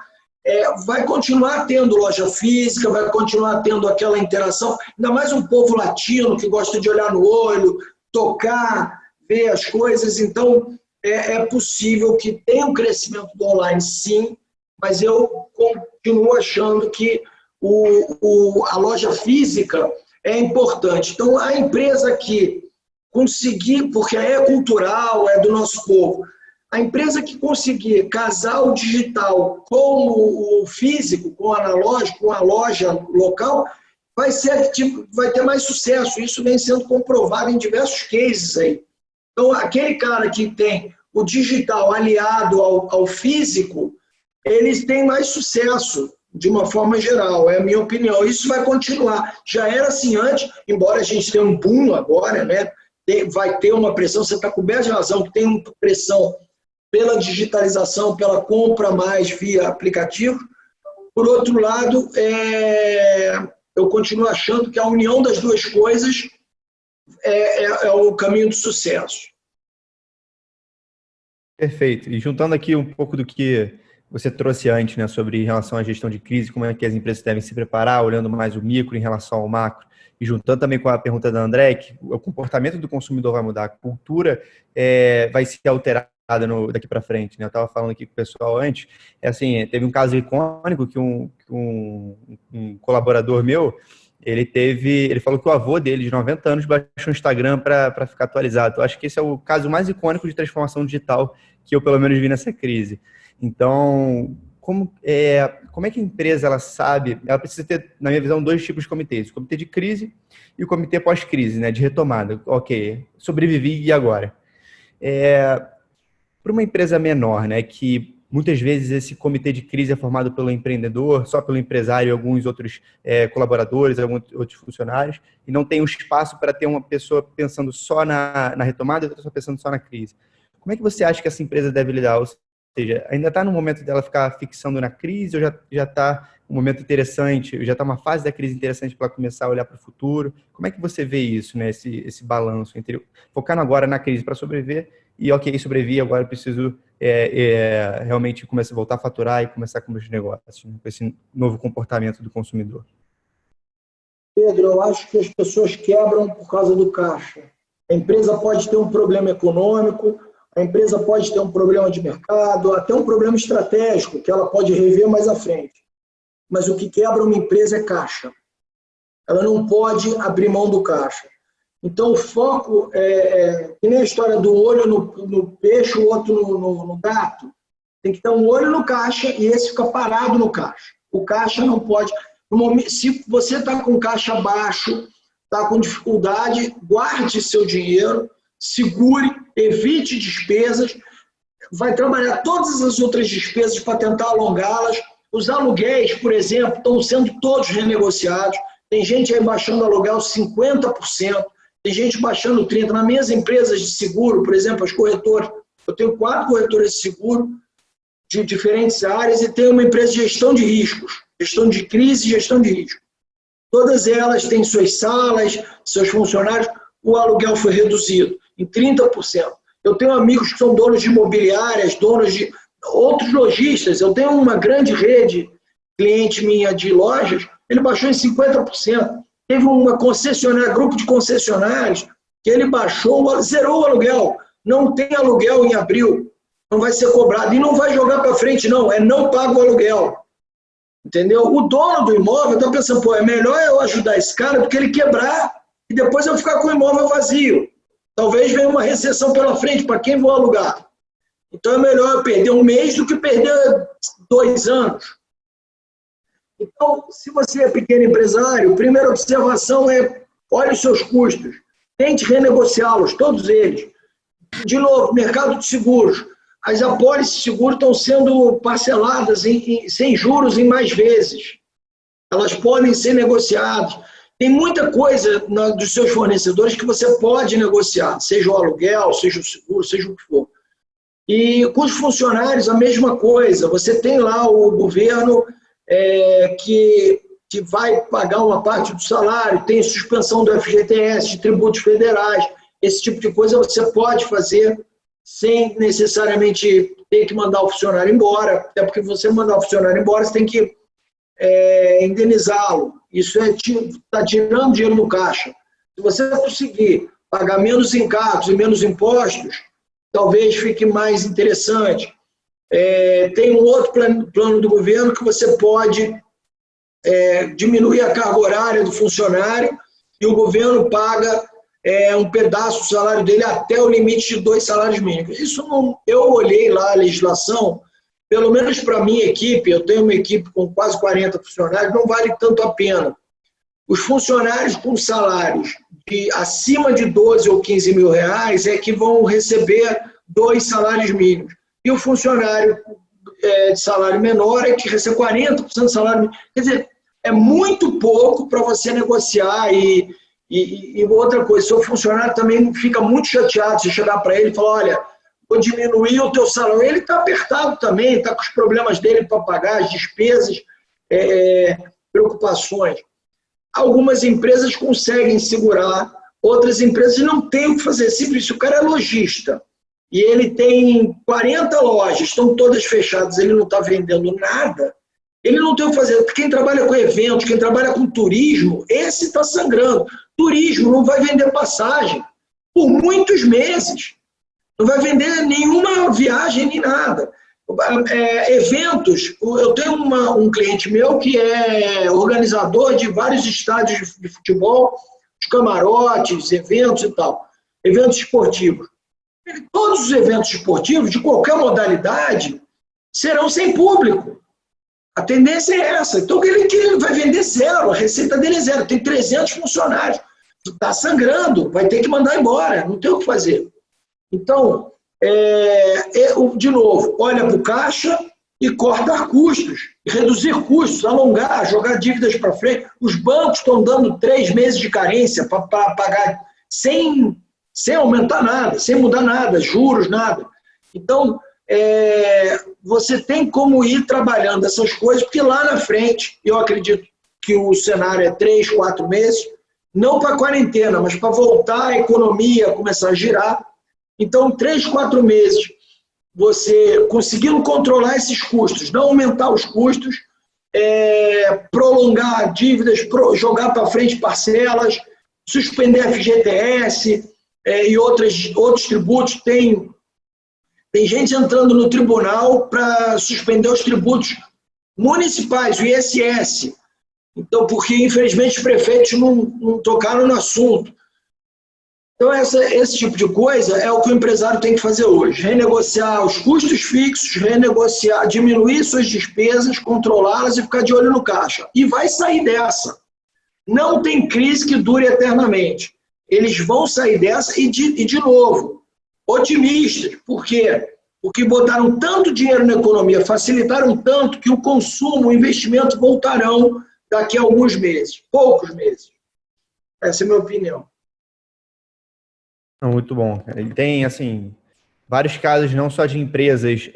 Vai continuar tendo loja física, vai continuar tendo aquela interação, ainda mais um povo latino que gosta de olhar no olho, tocar, ver as coisas. Então, é possível que tenha um crescimento do online, sim, mas eu continuo achando que a loja física é importante. Então, a empresa que conseguir, porque é cultural, é do nosso povo, a empresa que conseguir casar o digital com o físico, com o analógico, com a loja local, vai ter mais sucesso. Isso vem sendo comprovado em diversos cases aí. Então, aquele cara que tem o digital aliado ao físico, eles têm mais sucesso, de uma forma geral, é a minha opinião. Isso vai continuar. Já era assim antes, embora a gente tenha um boom agora, né? Vai ter uma pressão, você está coberto de razão, que tem uma pressão pela digitalização, pela compra mais via aplicativo. Por outro lado, eu continuo achando que a união das duas coisas é o caminho do sucesso. Perfeito. E juntando aqui um pouco do que você trouxe antes, né, sobre em relação à gestão de crise, como é que as empresas devem se preparar, olhando mais o micro em relação ao macro, e juntando também com a pergunta da André, que o comportamento do consumidor vai mudar, a cultura vai ser alterada daqui para frente, né? Eu estava falando aqui com o pessoal antes, assim, teve um caso icônico que um colaborador meu, ele falou que o avô dele, de 90 anos, baixou o Instagram para ficar atualizado. Eu acho que esse é o caso mais icônico de transformação digital que eu, pelo menos, vi nessa crise. Então, como é que a empresa ela sabe? Ela precisa ter, na minha visão, dois tipos de comitês: o comitê de crise e o comitê pós-crise, né, de retomada. Ok, sobrevivi e agora? Para uma empresa menor, né, que muitas vezes esse comitê de crise é formado pelo empreendedor, só pelo empresário e alguns outros colaboradores, alguns outros funcionários, e não tem um espaço para ter uma pessoa pensando só na retomada e outra pessoa pensando só na crise. Como é que você acha que essa empresa deve lidar? Ou seja, ainda está no momento dela ficar fixando na crise, ou já está um momento interessante, já está uma fase da crise interessante para começar a olhar para o futuro? Como é que você vê isso, né, esse balanço entre focar agora na crise para sobreviver e, ok, sobrevivi, agora eu preciso realmente começar a voltar a faturar e começar com meus negócios, né, com esse novo comportamento do consumidor? Pedro, eu acho que as pessoas quebram por causa do caixa. A empresa pode ter um problema econômico, a empresa pode ter um problema de mercado, até um problema estratégico, que ela pode rever mais à frente. Mas o que quebra uma empresa é caixa. Ela não pode abrir mão do caixa. Então, o foco que nem a história do olho no peixe, o outro no gato. Tem que ter um olho no caixa e esse fica parado no caixa. O caixa não pode... Se você está com caixa baixo, está com dificuldade, guarde seu dinheiro, segure, evite despesas, vai trabalhar todas as outras despesas para tentar alongá-las. Os aluguéis, por exemplo, estão sendo todos renegociados. Tem gente aí baixando aluguel 50%, tem gente baixando 30%. Nas minhas empresas de seguro, por exemplo, as corretoras, eu tenho 4 corretoras de seguro de diferentes áreas e tenho uma empresa de gestão de riscos. Gestão de crise e gestão de risco. Todas elas têm suas salas, seus funcionários. O aluguel foi reduzido em 30%. Eu tenho amigos que são donos de imobiliárias, donos de outros lojistas. Eu tenho uma grande rede, cliente minha de lojas, ele baixou em 50%. Teve uma concessionária, grupo de concessionários, que ele baixou, zerou o aluguel. Não tem aluguel em abril, não vai ser cobrado. E não vai jogar para frente, não. Não paga o aluguel. Entendeu? O dono do imóvel está pensando, pô, é melhor eu ajudar esse cara do que ele quebrar e depois eu ficar com o imóvel vazio. Talvez venha uma recessão pela frente, para quem vou alugar? Então é melhor eu perder um mês do que perder 2 anos. Então, se você é pequeno empresário, a primeira observação é, olhe os seus custos, tente renegociá-los, todos eles. De novo, mercado de seguros. As apólices de seguro estão sendo parceladas sem juros em mais vezes. Elas podem ser negociadas. Tem muita coisa dos seus fornecedores que você pode negociar, seja o aluguel, seja o seguro, seja o que for. E com os funcionários, a mesma coisa. Você tem lá o governo que vai pagar uma parte do salário, tem suspensão do FGTS, de tributos federais. Esse tipo de coisa você pode fazer sem necessariamente ter que mandar o funcionário embora, até porque você mandar o funcionário embora, você tem que indenizá-lo. Isso está tirando dinheiro no caixa. Se você conseguir pagar menos encargos e menos impostos, talvez fique mais interessante. Tem um outro plano do governo que você pode diminuir a carga horária do funcionário e o governo paga um pedaço do salário dele até o limite de 2 salários mínimos. Isso não, eu olhei lá a legislação, pelo menos para a minha equipe, eu tenho uma equipe com quase 40 funcionários, não vale tanto a pena. Os funcionários com salários acima de 12 ou 15 mil reais é que vão receber 2 salários mínimos. E o funcionário de salário menor é que recebe 40% do salário mínimo. Quer dizer, é muito pouco para você negociar e outra coisa, seu funcionário também fica muito chateado se chegar para ele e falar, olha, vou diminuir o teu salário. Ele está apertado também, está com os problemas dele para pagar, as despesas, preocupações. Algumas empresas conseguem segurar, outras empresas não têm o que fazer. Simples, se o cara é lojista e ele tem 40 lojas, estão todas fechadas, ele não está vendendo nada, ele não tem o que fazer. Quem trabalha com eventos, quem trabalha com turismo, esse está sangrando. Turismo não vai vender passagem por muitos meses. Não vai vender nenhuma viagem nem nada. Eventos, eu tenho um cliente meu que é organizador de vários estádios de futebol, de camarotes, eventos e tal, eventos esportivos. Todos os eventos esportivos, de qualquer modalidade, serão sem público. A tendência é essa. Então, ele vai vender zero, a receita dele é zero. Tem 300 funcionários. Está sangrando, vai ter que mandar embora, não tem o que fazer. Então, de novo, olha para o caixa e cortar custos, reduzir custos, alongar, jogar dívidas para frente. Os bancos estão dando 3 meses de carência para pagar sem aumentar nada, sem mudar nada, juros, nada. Então, você tem como ir trabalhando essas coisas, porque lá na frente, eu acredito que o cenário é 3, 4 meses, não para a quarentena, mas para voltar a economia, começar a girar. Então, 3, 4 meses, você conseguindo controlar esses custos, não aumentar os custos, prolongar dívidas, jogar para frente parcelas, suspender FGTS e outros tributos. Tem gente entrando no tribunal para suspender os tributos municipais, o ISS. Então, porque, infelizmente, os prefeitos não tocaram no assunto. Então, esse tipo de coisa é o que o empresário tem que fazer hoje. Renegociar os custos fixos, diminuir suas despesas, controlá-las e ficar de olho no caixa. E vai sair dessa. Não tem crise que dure eternamente. Eles vão sair dessa e, de novo, otimistas. Por quê? Porque botaram tanto dinheiro na economia, facilitaram tanto que o consumo, o investimento voltarão daqui a alguns meses, poucos meses. Essa é a minha opinião. Muito bom. E tem, assim, vários casos, não só de empresas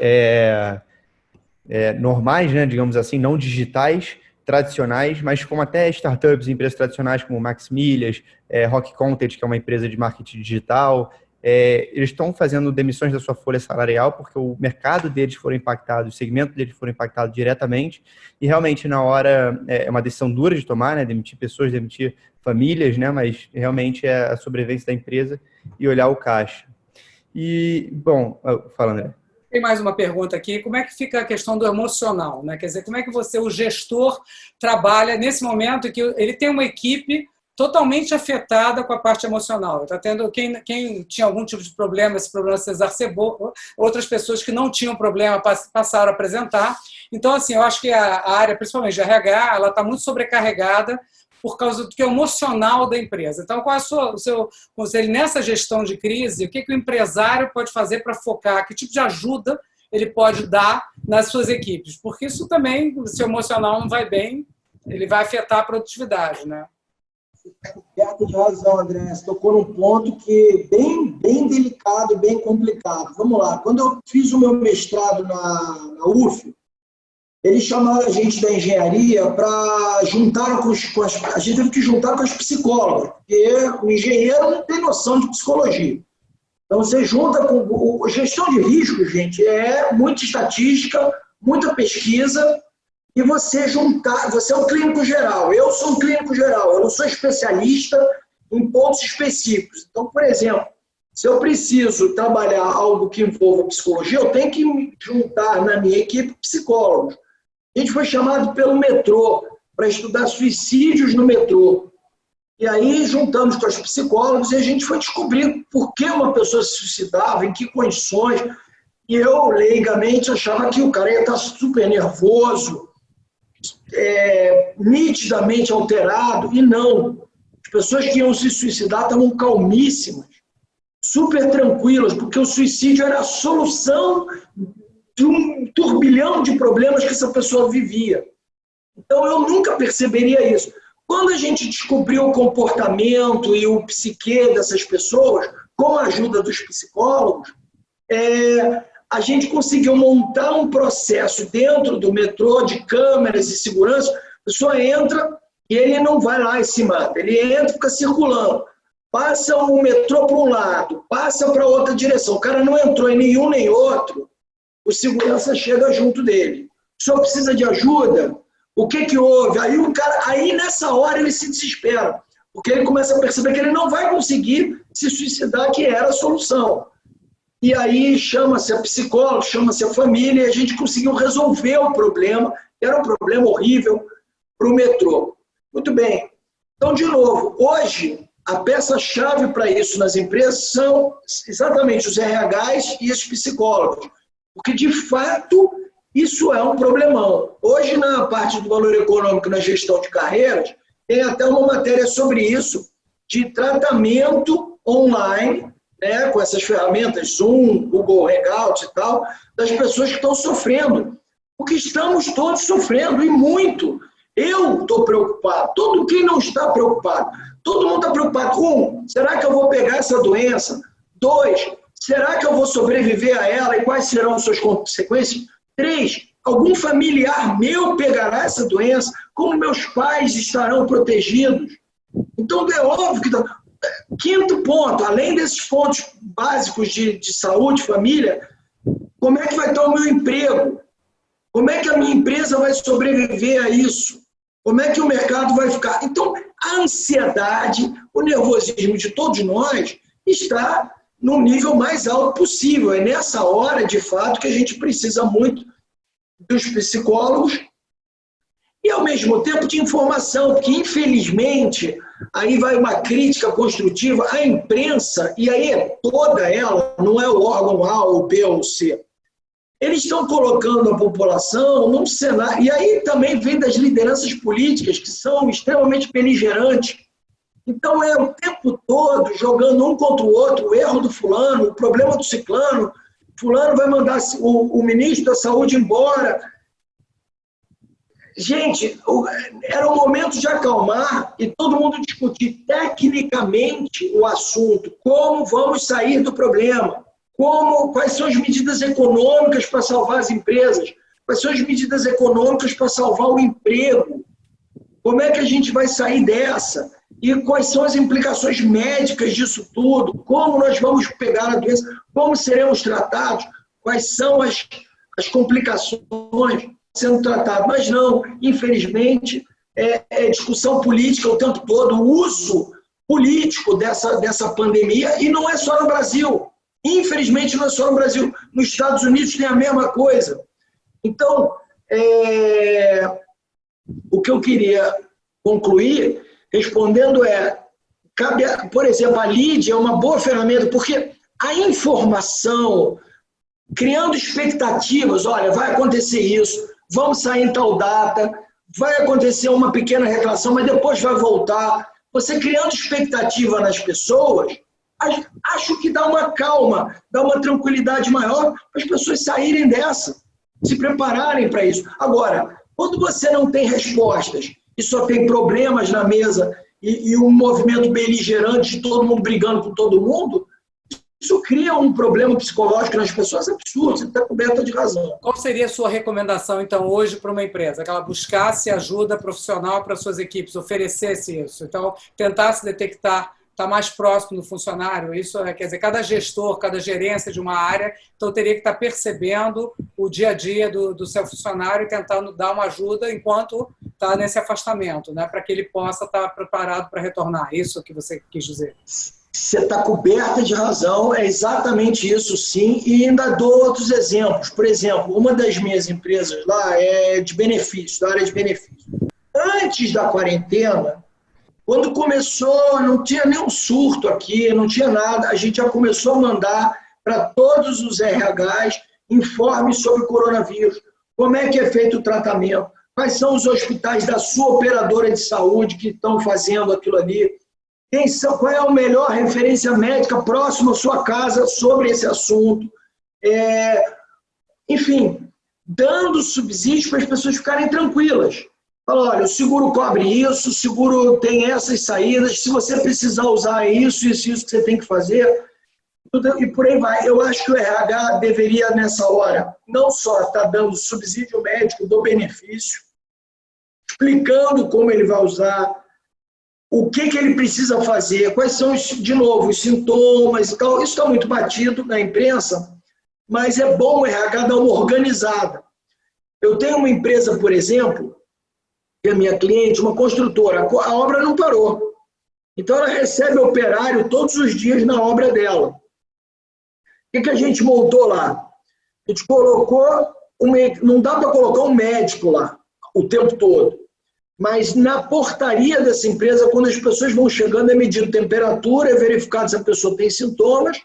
normais, né, digamos assim, não digitais, tradicionais, mas como até startups, empresas tradicionais como Max Milhas, Rock Content, que é uma empresa de marketing digital, eles estão fazendo demissões da sua folha salarial porque o mercado deles foi impactado, o segmento deles foi impactado diretamente, e realmente na hora é uma decisão dura de tomar, né? Demitir pessoas, demitir famílias, né? Mas realmente é a sobrevivência da empresa e olhar o caixa. E, bom, fala, André. Tem mais uma pergunta aqui. Como é que fica a questão do emocional, né? Quer dizer, como é que você, o gestor, trabalha nesse momento que ele tem uma equipe totalmente afetada com a parte emocional? Está tendo quem tinha algum tipo de problema, esse problema se exacerbou, outras pessoas que não tinham problema passaram a apresentar. Então, assim, eu acho que a área, principalmente de RH, ela está muito sobrecarregada por causa do que é emocional da empresa. Então, qual é o seu conselho nessa gestão de crise? O que o empresário pode fazer para focar? Que tipo de ajuda ele pode dar nas suas equipes? Porque isso também, se o emocional não vai bem, ele vai afetar a produtividade, né? Certo de razão, André. Você tocou num ponto que é bem delicado, bem complicado. Vamos lá. Quando eu fiz o meu mestrado na UF, eles chamaram a gente da engenharia para juntar a gente teve que juntar com as psicólogas, porque o engenheiro não tem noção de psicologia. Então, você junta com... Gestão de risco, gente, é muita estatística, muita pesquisa, e você juntar... Você é um clínico geral, eu sou um clínico geral, eu não sou especialista em pontos específicos. Então, por exemplo, se eu preciso trabalhar algo que envolva psicologia, eu tenho que me juntar na minha equipe psicólogos. A gente foi chamado pelo metrô para estudar suicídios no metrô. E aí juntamos com os psicólogos e a gente foi descobrir por que uma pessoa se suicidava, em que condições. E eu, leigamente, achava que o cara ia estar super nervoso, nitidamente alterado, e não. As pessoas que iam se suicidar estavam calmíssimas, super tranquilas, porque o suicídio era a solução de um turbilhão de problemas que essa pessoa vivia. Então, eu nunca perceberia isso. Quando a gente descobriu o comportamento e o psiquê dessas pessoas, com a ajuda dos psicólogos, a gente conseguiu montar um processo dentro do metrô de câmeras e segurança. A pessoa entra e ele não vai lá e se mata. Ele entra e fica circulando. Passa o metrô para um lado, passa para outra direção. O cara não entrou em nenhum nem outro. O segurança chega junto dele. O senhor precisa de ajuda? O que houve? Aí nessa hora ele se desespera, porque ele começa a perceber que ele não vai conseguir se suicidar, que era a solução. E aí chama-se a psicólogo, chama-se a família, e a gente conseguiu resolver o problema. Era um problema horrível para o metrô. Muito bem. Então, de novo, hoje, a peça-chave para isso nas empresas são exatamente os RHs e os psicólogos. Porque, de fato, isso é um problemão. Hoje, na parte do valor econômico na gestão de carreiras, tem até uma matéria sobre isso, de tratamento online, né, com essas ferramentas Zoom, Google Hangout e tal, das pessoas que estão sofrendo. Porque estamos todos sofrendo, e muito. Eu estou preocupado. Todo quem não está preocupado. Todo mundo está preocupado. 1, será que eu vou pegar essa doença? 2, será que eu vou sobreviver a ela e quais serão suas consequências? 3, algum familiar meu pegará essa doença? Como meus pais estarão protegidos? Então, é óbvio que... 5º ponto, além desses pontos básicos de saúde, família, como é que vai estar o meu emprego? Como é que a minha empresa vai sobreviver a isso? Como é que o mercado vai ficar? Então, a ansiedade, o nervosismo de todos nós está no nível mais alto possível. É nessa hora, de fato, que a gente precisa muito dos psicólogos e, ao mesmo tempo, de informação, porque, infelizmente, aí vai uma crítica construtiva à imprensa, e aí toda ela, não é o órgão A, ou B ou C. Eles estão colocando a população num cenário, e aí também vem das lideranças políticas, que são extremamente beligerantes. Então, é o tempo todo jogando um contra o outro, o erro do fulano, o problema do ciclano, fulano vai mandar o ministro da Saúde embora. Gente, era o momento de acalmar e todo mundo discutir tecnicamente o assunto, como vamos sair do problema, quais são as medidas econômicas para salvar as empresas, quais são as medidas econômicas para salvar o emprego. Como é que a gente vai sair dessa? E quais são as implicações médicas disso tudo? Como nós vamos pegar a doença? Como seremos tratados? Quais são as complicações sendo tratadas? Mas não, infelizmente, é discussão política o tempo todo, o uso político dessa pandemia, e não é só no Brasil. Infelizmente, não é só no Brasil. Nos Estados Unidos tem a mesma coisa. Então, o que eu queria concluir respondendo cabe, por exemplo, a Lídia é uma boa ferramenta, porque a informação, criando expectativas, olha, vai acontecer isso, vamos sair em tal data, vai acontecer uma pequena reclamação, mas depois vai voltar. Você criando expectativa nas pessoas, acho que dá uma calma, dá uma tranquilidade maior para as pessoas saírem dessa, se prepararem para isso. Agora, quando você não tem respostas e só tem problemas na mesa e um movimento beligerante de todo mundo brigando com todo mundo, isso cria um problema psicológico nas pessoas absurdo, você está coberta de razão. Qual seria a sua recomendação, então, hoje para uma empresa? Que ela buscasse ajuda profissional para suas equipes, oferecesse isso. Então, tentasse detectar, estar mais próximo do funcionário. Isso quer dizer, cada gestor, cada gerência de uma área, então teria que estar percebendo o dia a dia do seu funcionário e tentando dar uma ajuda enquanto está nesse afastamento, né, para que ele possa estar preparado para retornar. Isso que você quis dizer. Você está coberta de razão, é exatamente isso, sim, e ainda dou outros exemplos. Por exemplo, uma das minhas empresas lá é de benefício, da área de benefício. Antes da quarentena, quando começou, não tinha nenhum surto aqui, não tinha nada, a gente já começou a mandar para todos os RHs informes sobre o coronavírus, como é que é feito o tratamento, quais são os hospitais da sua operadora de saúde que estão fazendo aquilo ali, qual é a melhor referência médica próxima à sua casa sobre esse assunto. Enfim, dando subsídios para as pessoas ficarem tranquilas. Fala, olha, o seguro cobre isso, o seguro tem essas saídas, se você precisar usar isso que você tem que fazer, e por aí vai. Eu acho que o RH deveria, nessa hora, não só estar dando subsídio médico do benefício, explicando como ele vai usar, o que ele precisa fazer, quais são, de novo, os sintomas e tal. Isso está muito batido na imprensa, mas é bom o RH dar uma organizada. Eu tenho uma empresa, por exemplo, que é minha cliente, uma construtora, a obra não parou. Então, ela recebe operário todos os dias na obra dela. O que a gente montou lá? A gente colocou, não dá para colocar um médico lá o tempo todo. Mas na portaria dessa empresa, quando as pessoas vão chegando, é medido temperatura, é verificado se a pessoa tem sintomas,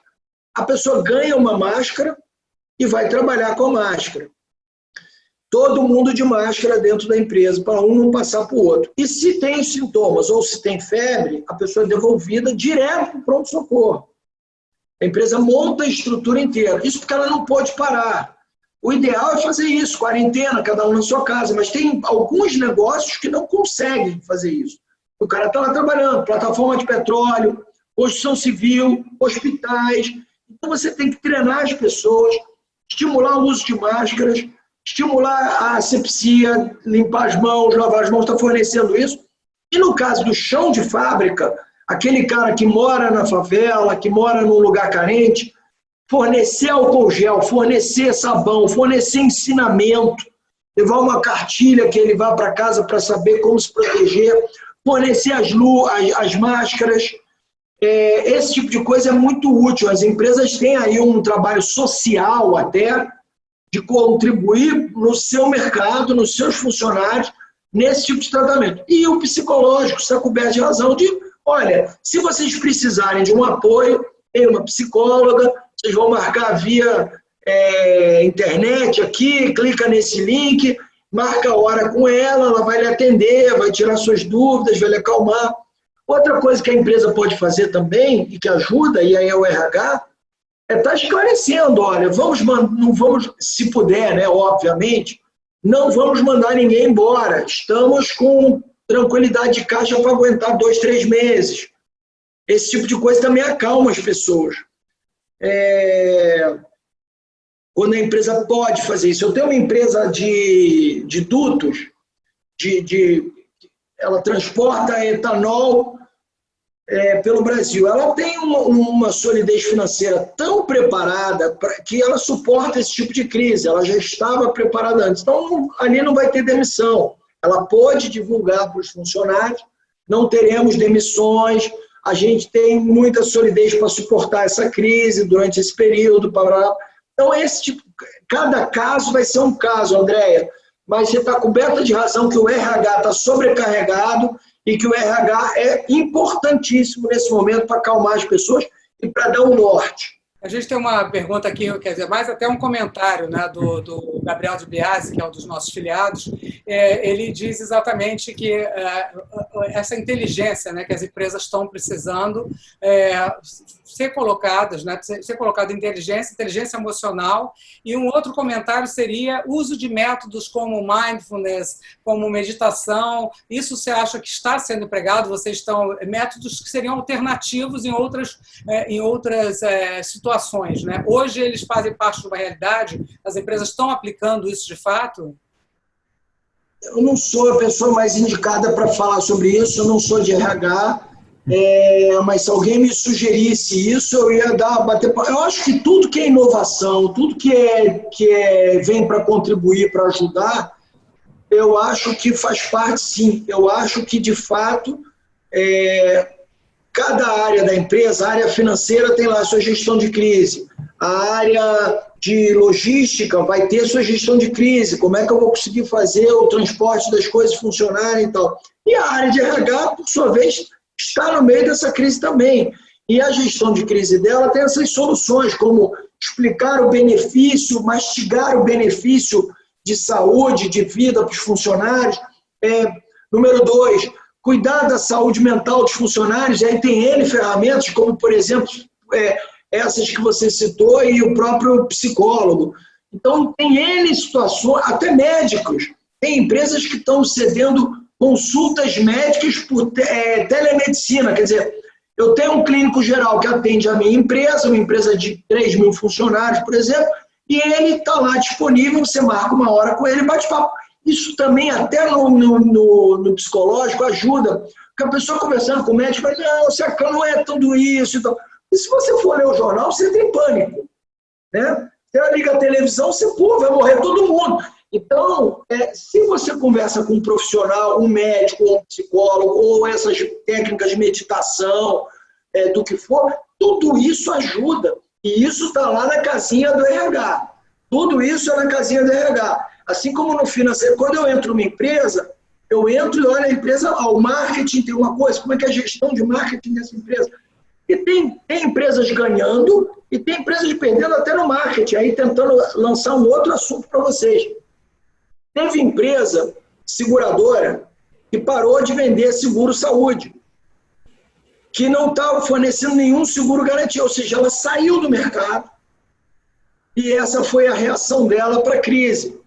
a pessoa ganha uma máscara e vai trabalhar com a máscara. Todo mundo de máscara dentro da empresa, para um não passar para o outro. E se tem sintomas ou se tem febre, a pessoa é devolvida direto para o pronto-socorro. A empresa monta a estrutura inteira. Isso porque ela não pode parar. O ideal é fazer isso, quarentena, cada um na sua casa, mas tem alguns negócios que não conseguem fazer isso. O cara está lá trabalhando, plataforma de petróleo, construção civil, hospitais. Então você tem que treinar as pessoas, estimular o uso de máscaras, estimular a asepsia, limpar as mãos, lavar as mãos, está fornecendo isso. E no caso do chão de fábrica, aquele cara que mora na favela, que mora num lugar carente, fornecer álcool gel, fornecer sabão, fornecer ensinamento, levar uma cartilha que ele vá para casa para saber como se proteger, fornecer as máscaras. Esse tipo de coisa é muito útil. As empresas têm aí um trabalho social até de contribuir no seu mercado, nos seus funcionários, nesse tipo de tratamento. E o psicológico está coberto de razão de, olha, se vocês precisarem de um apoio, tem uma psicóloga, vocês vão marcar via internet aqui, clica nesse link, marca a hora com ela, ela vai lhe atender, vai tirar suas dúvidas, vai lhe acalmar. Outra coisa que a empresa pode fazer também, e que ajuda, e aí é o RH, é estar esclarecendo, olha, não vamos, se puder, né, obviamente, não vamos mandar ninguém embora, estamos com tranquilidade de caixa para aguentar 2, 3 meses. Esse tipo de coisa também acalma as pessoas. Quando a empresa pode fazer isso. Eu tenho uma empresa de dutos, ela transporta etanol pelo Brasil. Ela tem uma solidez financeira tão preparada que ela suporta esse tipo de crise. Ela já estava preparada antes. Então, ali não vai ter demissão. Ela pode divulgar para os funcionários, não teremos demissões, a gente tem muita solidez para suportar essa crise durante esse período. Então, cada caso vai ser um caso, Andréia, mas você está coberta de razão que o RH está sobrecarregado e que o RH é importantíssimo nesse momento para acalmar as pessoas e para dar um norte. A gente tem uma pergunta aqui, quer dizer, mais até um comentário, né, do Gabriel de Biasi, que é um dos nossos filiados. Ele diz exatamente que essa inteligência, né, que as empresas estão precisando ser colocadas, né, ser colocada inteligência emocional. E um outro comentário seria uso de métodos como mindfulness, como meditação. Isso você acha que está sendo empregado? Vocês estão métodos que seriam alternativos em outras situações, né? Hoje eles fazem parte de uma realidade, as empresas estão aplicando isso de fato? Eu não sou a pessoa mais indicada para falar sobre isso, eu não sou de RH, mas se alguém me sugerisse isso, eu ia bater. Eu acho que tudo que é inovação, tudo que vem para contribuir, para ajudar, eu acho que faz parte, sim. Eu acho que, de fato, cada área da empresa, a área financeira tem lá a sua gestão de crise, a área de logística vai ter sua gestão de crise, como é que eu vou conseguir fazer o transporte das coisas funcionarem e tal. E a área de RH, por sua vez, está no meio dessa crise também. E a gestão de crise dela tem essas soluções, como explicar o benefício, mastigar o benefício de saúde, de vida para os funcionários. Número 2, cuidar da saúde mental dos funcionários, e aí tem N ferramentas, como, por exemplo, essas que você citou e o próprio psicólogo. Então, tem N situações, até médicos. Tem empresas que estão cedendo consultas médicas por telemedicina. Quer dizer, eu tenho um clínico geral que atende a minha empresa, uma empresa de 3.000 funcionários, por exemplo, e ele está lá disponível, você marca uma hora com ele e bate papo. Isso também, até no psicológico, ajuda. Porque a pessoa conversando com o médico fala, não, Sacão, não é tudo isso. Então, e se você for ler o jornal, você tem pânico. Né? Você liga a televisão, você vai morrer todo mundo. Então, se você conversa com um profissional, um médico, ou um psicólogo, ou essas técnicas de meditação, do que for, tudo isso ajuda. E isso está lá na casinha do RH. Tudo isso é na casinha do RH. Assim como no financeiro, quando eu entro numa empresa, eu entro e olho a empresa, o marketing tem uma coisa, como é que é a gestão de marketing dessa empresa? E tem empresas ganhando e tem empresas perdendo até no marketing, aí tentando lançar um outro assunto para vocês. Teve empresa seguradora que parou de vender seguro-saúde, que não estava fornecendo nenhum seguro garantido, ou seja, ela saiu do mercado e essa foi a reação dela para a crise.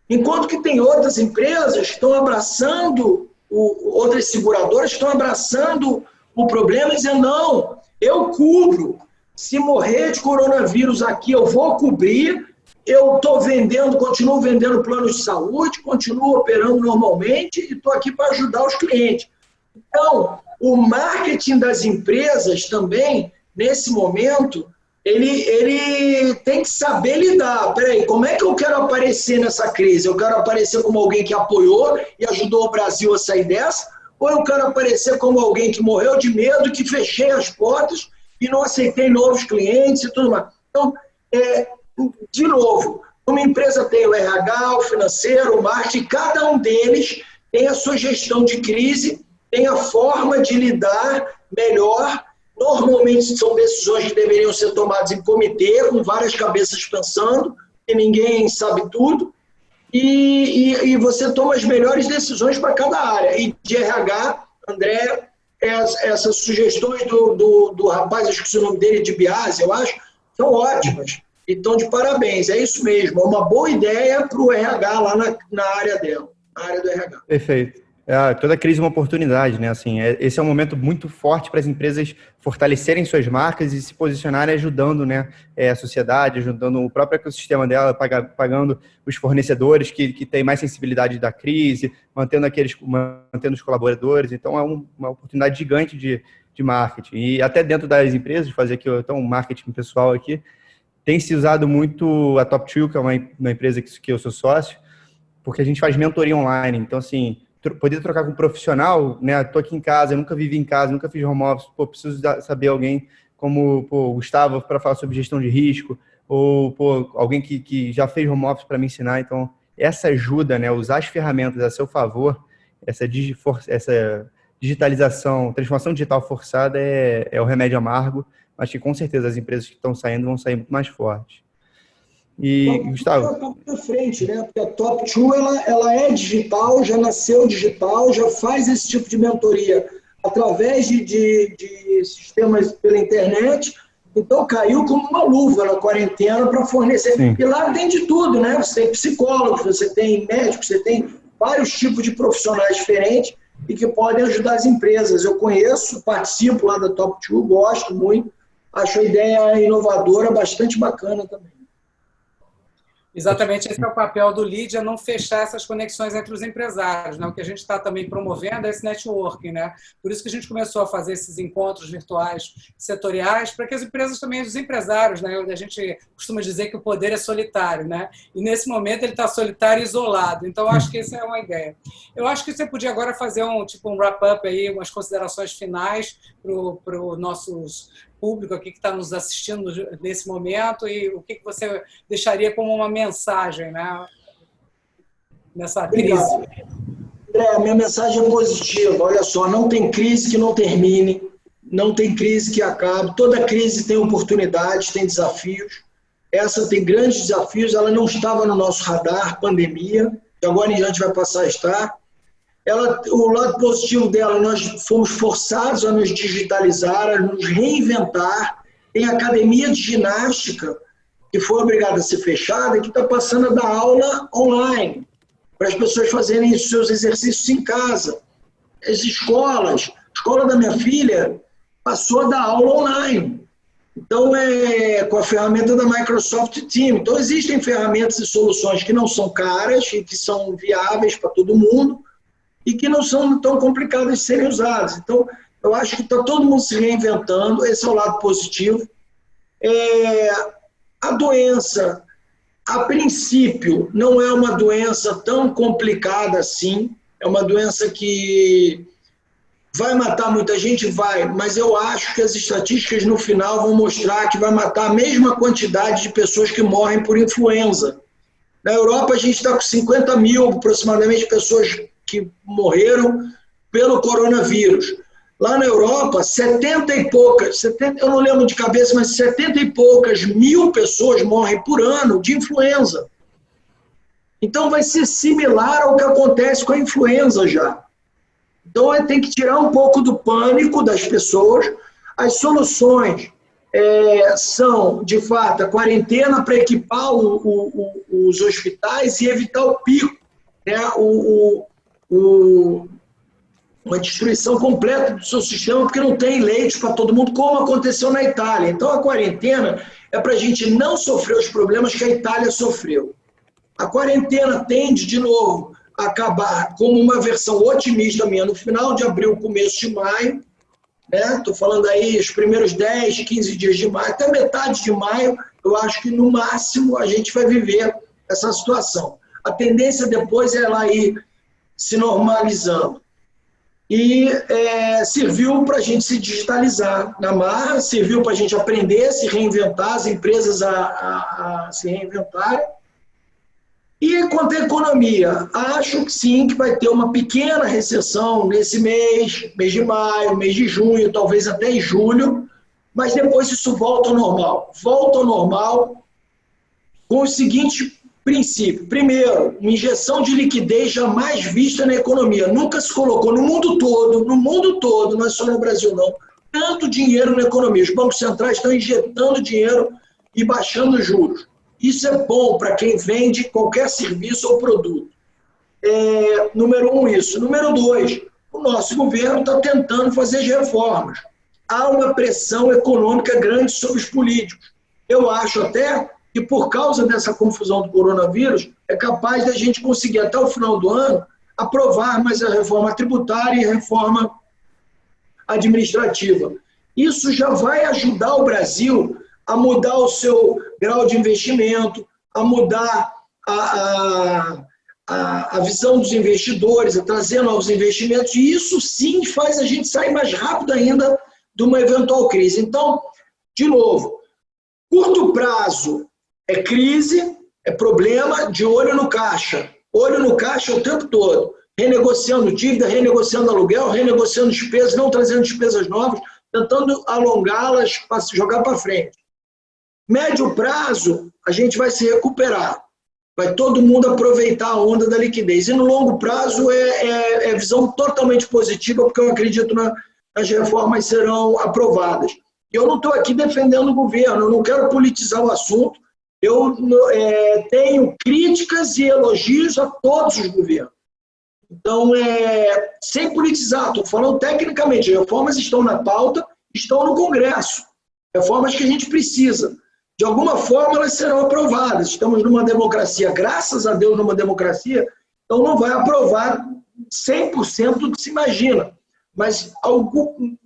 Enquanto que tem outras empresas que estão abraçando, outras seguradoras estão abraçando o problema e dizendo, não, eu cubro, se morrer de coronavírus aqui eu vou cobrir, eu estou vendendo, continuo vendendo planos de saúde, continuo operando normalmente e estou aqui para ajudar os clientes. Então, o marketing das empresas também, nesse momento, ele tem que saber lidar. Peraí, como é que eu quero aparecer nessa crise? Eu quero aparecer como alguém que apoiou e ajudou o Brasil a sair dessa? Ou eu quero aparecer como alguém que morreu de medo, que fechei as portas e não aceitei novos clientes e tudo mais? Então, de novo, uma empresa tem o RH, o financeiro, o marketing, cada um deles tem a sua gestão de crise, tem a forma de lidar melhor. Normalmente são decisões que deveriam ser tomadas em comitê, com várias cabeças pensando, e ninguém sabe tudo. E você toma as melhores decisões para cada área. E de RH, André, essas sugestões do rapaz, acho que o nome dele é de Biasi, eu acho, são ótimas. Então, de parabéns, é isso mesmo. É uma boa ideia para o RH lá na área dela, na área do RH. Perfeito. Toda crise é uma oportunidade, né? Assim, esse é um momento muito forte para as empresas fortalecerem suas marcas e se posicionarem ajudando, né, a sociedade, ajudando o próprio ecossistema dela, pagando os fornecedores que têm mais sensibilidade da crise, mantendo os colaboradores. Então, é uma oportunidade gigante de marketing. E até dentro das empresas, fazer aqui então, um marketing pessoal aqui, tem se usado muito a Top2, que é uma empresa que eu sou sócio, porque a gente faz mentoria online. Então, assim, poder trocar com um profissional, né? Estou aqui em casa, eu nunca vivi em casa, nunca fiz home office, preciso saber alguém como o Gustavo para falar sobre gestão de risco, ou alguém que já fez home office para me ensinar. Então, essa ajuda, né? Usar as ferramentas a seu favor, essa digitalização, transformação digital forçada é o remédio amargo, mas que com certeza as empresas que estão saindo vão sair muito mais fortes. E, Gustavo... Na frente, né? Porque a Top2 ela é digital, já nasceu digital, já faz esse tipo de mentoria através de sistemas pela internet. Então caiu como uma luva na quarentena para fornecer. Sim. E lá tem de tudo, né? Você tem psicólogos, você tem médicos, você tem vários tipos de profissionais diferentes e que podem ajudar as empresas. Eu conheço, participo lá da Top2, gosto muito, acho a ideia inovadora bastante bacana também. Exatamente, esse é o papel do Lead, é não fechar essas conexões entre os empresários, né? O que a gente está também promovendo é esse networking, né? Por isso que a gente começou a fazer esses encontros virtuais setoriais, para que as empresas também, os empresários, né? A gente costuma dizer que o poder é solitário, né? E nesse momento ele está solitário e isolado, então acho que essa é uma ideia. Eu acho que você podia agora fazer um wrap-up aí, umas considerações finais para os nossos público aqui que está nos assistindo nesse momento e o que você deixaria como uma mensagem, né, nessa crise? André, minha mensagem é positiva. Olha só, não tem crise que não termine, não tem crise que acabe. Toda crise tem oportunidades, tem desafios. Essa tem grandes desafios, ela não estava no nosso radar, pandemia, que agora em diante vai passar a estar. O lado positivo dela, nós fomos forçados a nos digitalizar, a nos reinventar. Tem academia de ginástica, que foi obrigada a ser fechada, e que está passando a dar aula online, para as pessoas fazerem os seus exercícios em casa. As escolas, a escola da minha filha passou a dar aula online. Então, com a ferramenta da Microsoft Teams. Então, existem ferramentas e soluções que não são caras e que são viáveis para todo mundo, e que não são tão complicadas de serem usadas. Então, eu acho que está todo mundo se reinventando, esse é o lado positivo. A doença, a princípio, não é uma doença tão complicada assim, é uma doença que vai matar muita gente? Vai, mas eu acho que as estatísticas no final vão mostrar que vai matar a mesma quantidade de pessoas que morrem por influenza. Na Europa, a gente está com 50 mil, aproximadamente, pessoas que morreram pelo coronavírus. Lá na Europa, 70 e poucas, eu não lembro de cabeça, mas 70 e poucas mil pessoas morrem por ano de influenza. Então vai ser similar ao que acontece com a influenza já. Então tem que tirar um pouco do pânico das pessoas. As soluções são, de fato, a quarentena para equipar os hospitais e evitar o pico, né? Uma destruição completa do seu sistema, porque não tem leite para todo mundo, como aconteceu na Itália. Então, a quarentena é para a gente não sofrer os problemas que a Itália sofreu. A quarentena tende, de novo, a acabar como uma versão otimista minha no final de abril, começo de maio. Estou falando aí os primeiros 10, 15 dias de maio, até metade de maio, eu acho que no máximo a gente vai viver essa situação. A tendência depois é ela ir se normalizando. E serviu para a gente se digitalizar na marra, serviu para a gente aprender, se reinventar, as empresas a se reinventarem. E quanto à economia, acho que sim, que vai ter uma pequena recessão nesse mês de maio, mês de junho, talvez até em julho, mas depois isso volta ao normal. Volta ao normal com o seguinte princípio. Primeiro, uma injeção de liquidez jamais vista na economia. Nunca se colocou no mundo todo, não é só no Brasil não, tanto dinheiro na economia. Os bancos centrais estão injetando dinheiro e baixando os juros. Isso é bom para quem vende qualquer serviço ou produto. Número um, isso. Número dois, o nosso governo está tentando fazer as reformas. Há uma pressão econômica grande sobre os políticos. Eu acho até que, por causa dessa confusão do coronavírus, é capaz da gente conseguir, até o final do ano, aprovar mais a reforma tributária e a reforma administrativa. Isso já vai ajudar o Brasil a mudar o seu grau de investimento, a mudar a visão dos investidores, a trazer novos investimentos, e isso sim faz a gente sair mais rápido ainda de uma eventual crise. Então, de novo, curto prazo é crise, é problema, de olho no caixa. Olho no caixa o tempo todo, renegociando dívida, renegociando aluguel, renegociando despesas, não trazendo despesas novas, tentando alongá-las para se jogar para frente. Médio prazo, a gente vai se recuperar. Vai todo mundo aproveitar a onda da liquidez. E no longo prazo é visão totalmente positiva, porque eu acredito nas reformas serão aprovadas. Eu não estou aqui defendendo o governo, eu não quero politizar o assunto. Eu tenho críticas e elogios a todos os governos. Então, sem politizar, estou falando tecnicamente, reformas estão na pauta, estão no Congresso. Reformas que a gente precisa. De alguma forma, elas serão aprovadas. Estamos numa democracia, graças a Deus, numa democracia, então não vai aprovar 100% do que se imagina. Mas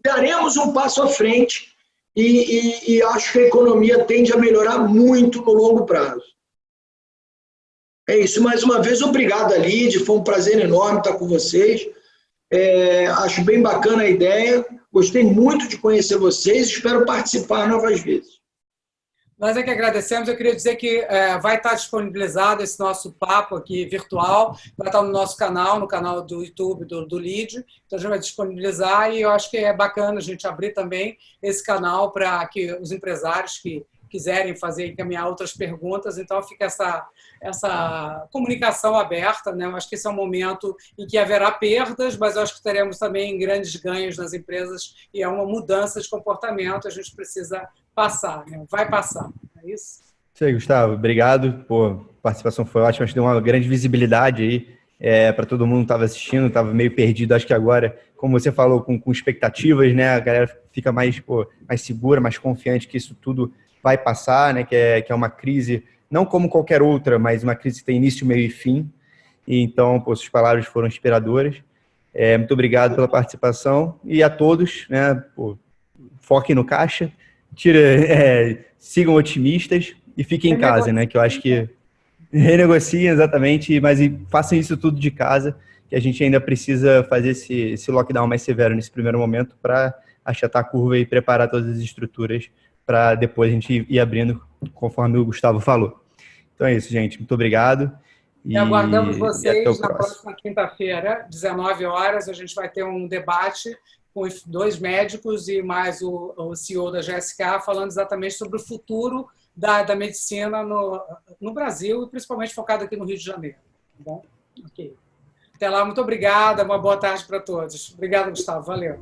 daremos um passo à frente e acho que a economia tende a melhorar muito no longo prazo. É isso. Mais uma vez, obrigado, Lide. Foi um prazer enorme estar com vocês. Acho bem bacana a ideia. Gostei muito de conhecer vocês. Espero participar novas vezes. Nós é que agradecemos. Eu queria dizer que vai estar disponibilizado esse nosso papo aqui virtual, vai estar no nosso canal, no canal do YouTube do Lide. Então, a gente vai disponibilizar e eu acho que é bacana a gente abrir também esse canal para que os empresários que quiserem fazer e encaminhar outras perguntas, então fica essa comunicação aberta, né? Eu acho que esse é um momento em que haverá perdas, mas eu acho que teremos também grandes ganhos nas empresas e é uma mudança de comportamento, a gente precisa passar, né? Vai passar, é isso? Isso aí, Gustavo, obrigado, a participação foi ótima, acho que deu uma grande visibilidade aí para todo mundo que estava assistindo, estava meio perdido, acho que agora, como você falou, com expectativas, né, a galera fica mais segura, mais confiante que isso tudo vai passar, né, que é uma crise, não como qualquer outra, mas uma crise que tem início, meio e fim. E então, suas palavras foram inspiradoras. Muito obrigado pela participação e a todos, né, foquem no caixa, sigam otimistas e fiquem em casa, né, que eu acho que renegociem exatamente, mas façam isso tudo de casa, que a gente ainda precisa fazer esse lockdown mais severo nesse primeiro momento para achatar a curva e preparar todas as estruturas para depois a gente ir abrindo, conforme o Gustavo falou. Então é isso, gente. Muito obrigado. E aguardamos vocês na próxima quinta-feira, 19 horas. A gente vai ter um debate com 2 médicos e mais o CEO da GSK, falando exatamente sobre o futuro da medicina no Brasil, e principalmente focado aqui no Rio de Janeiro. Tá bom? Ok. Até lá, muito obrigada. Uma boa tarde para todos. Obrigado, Gustavo. Valeu.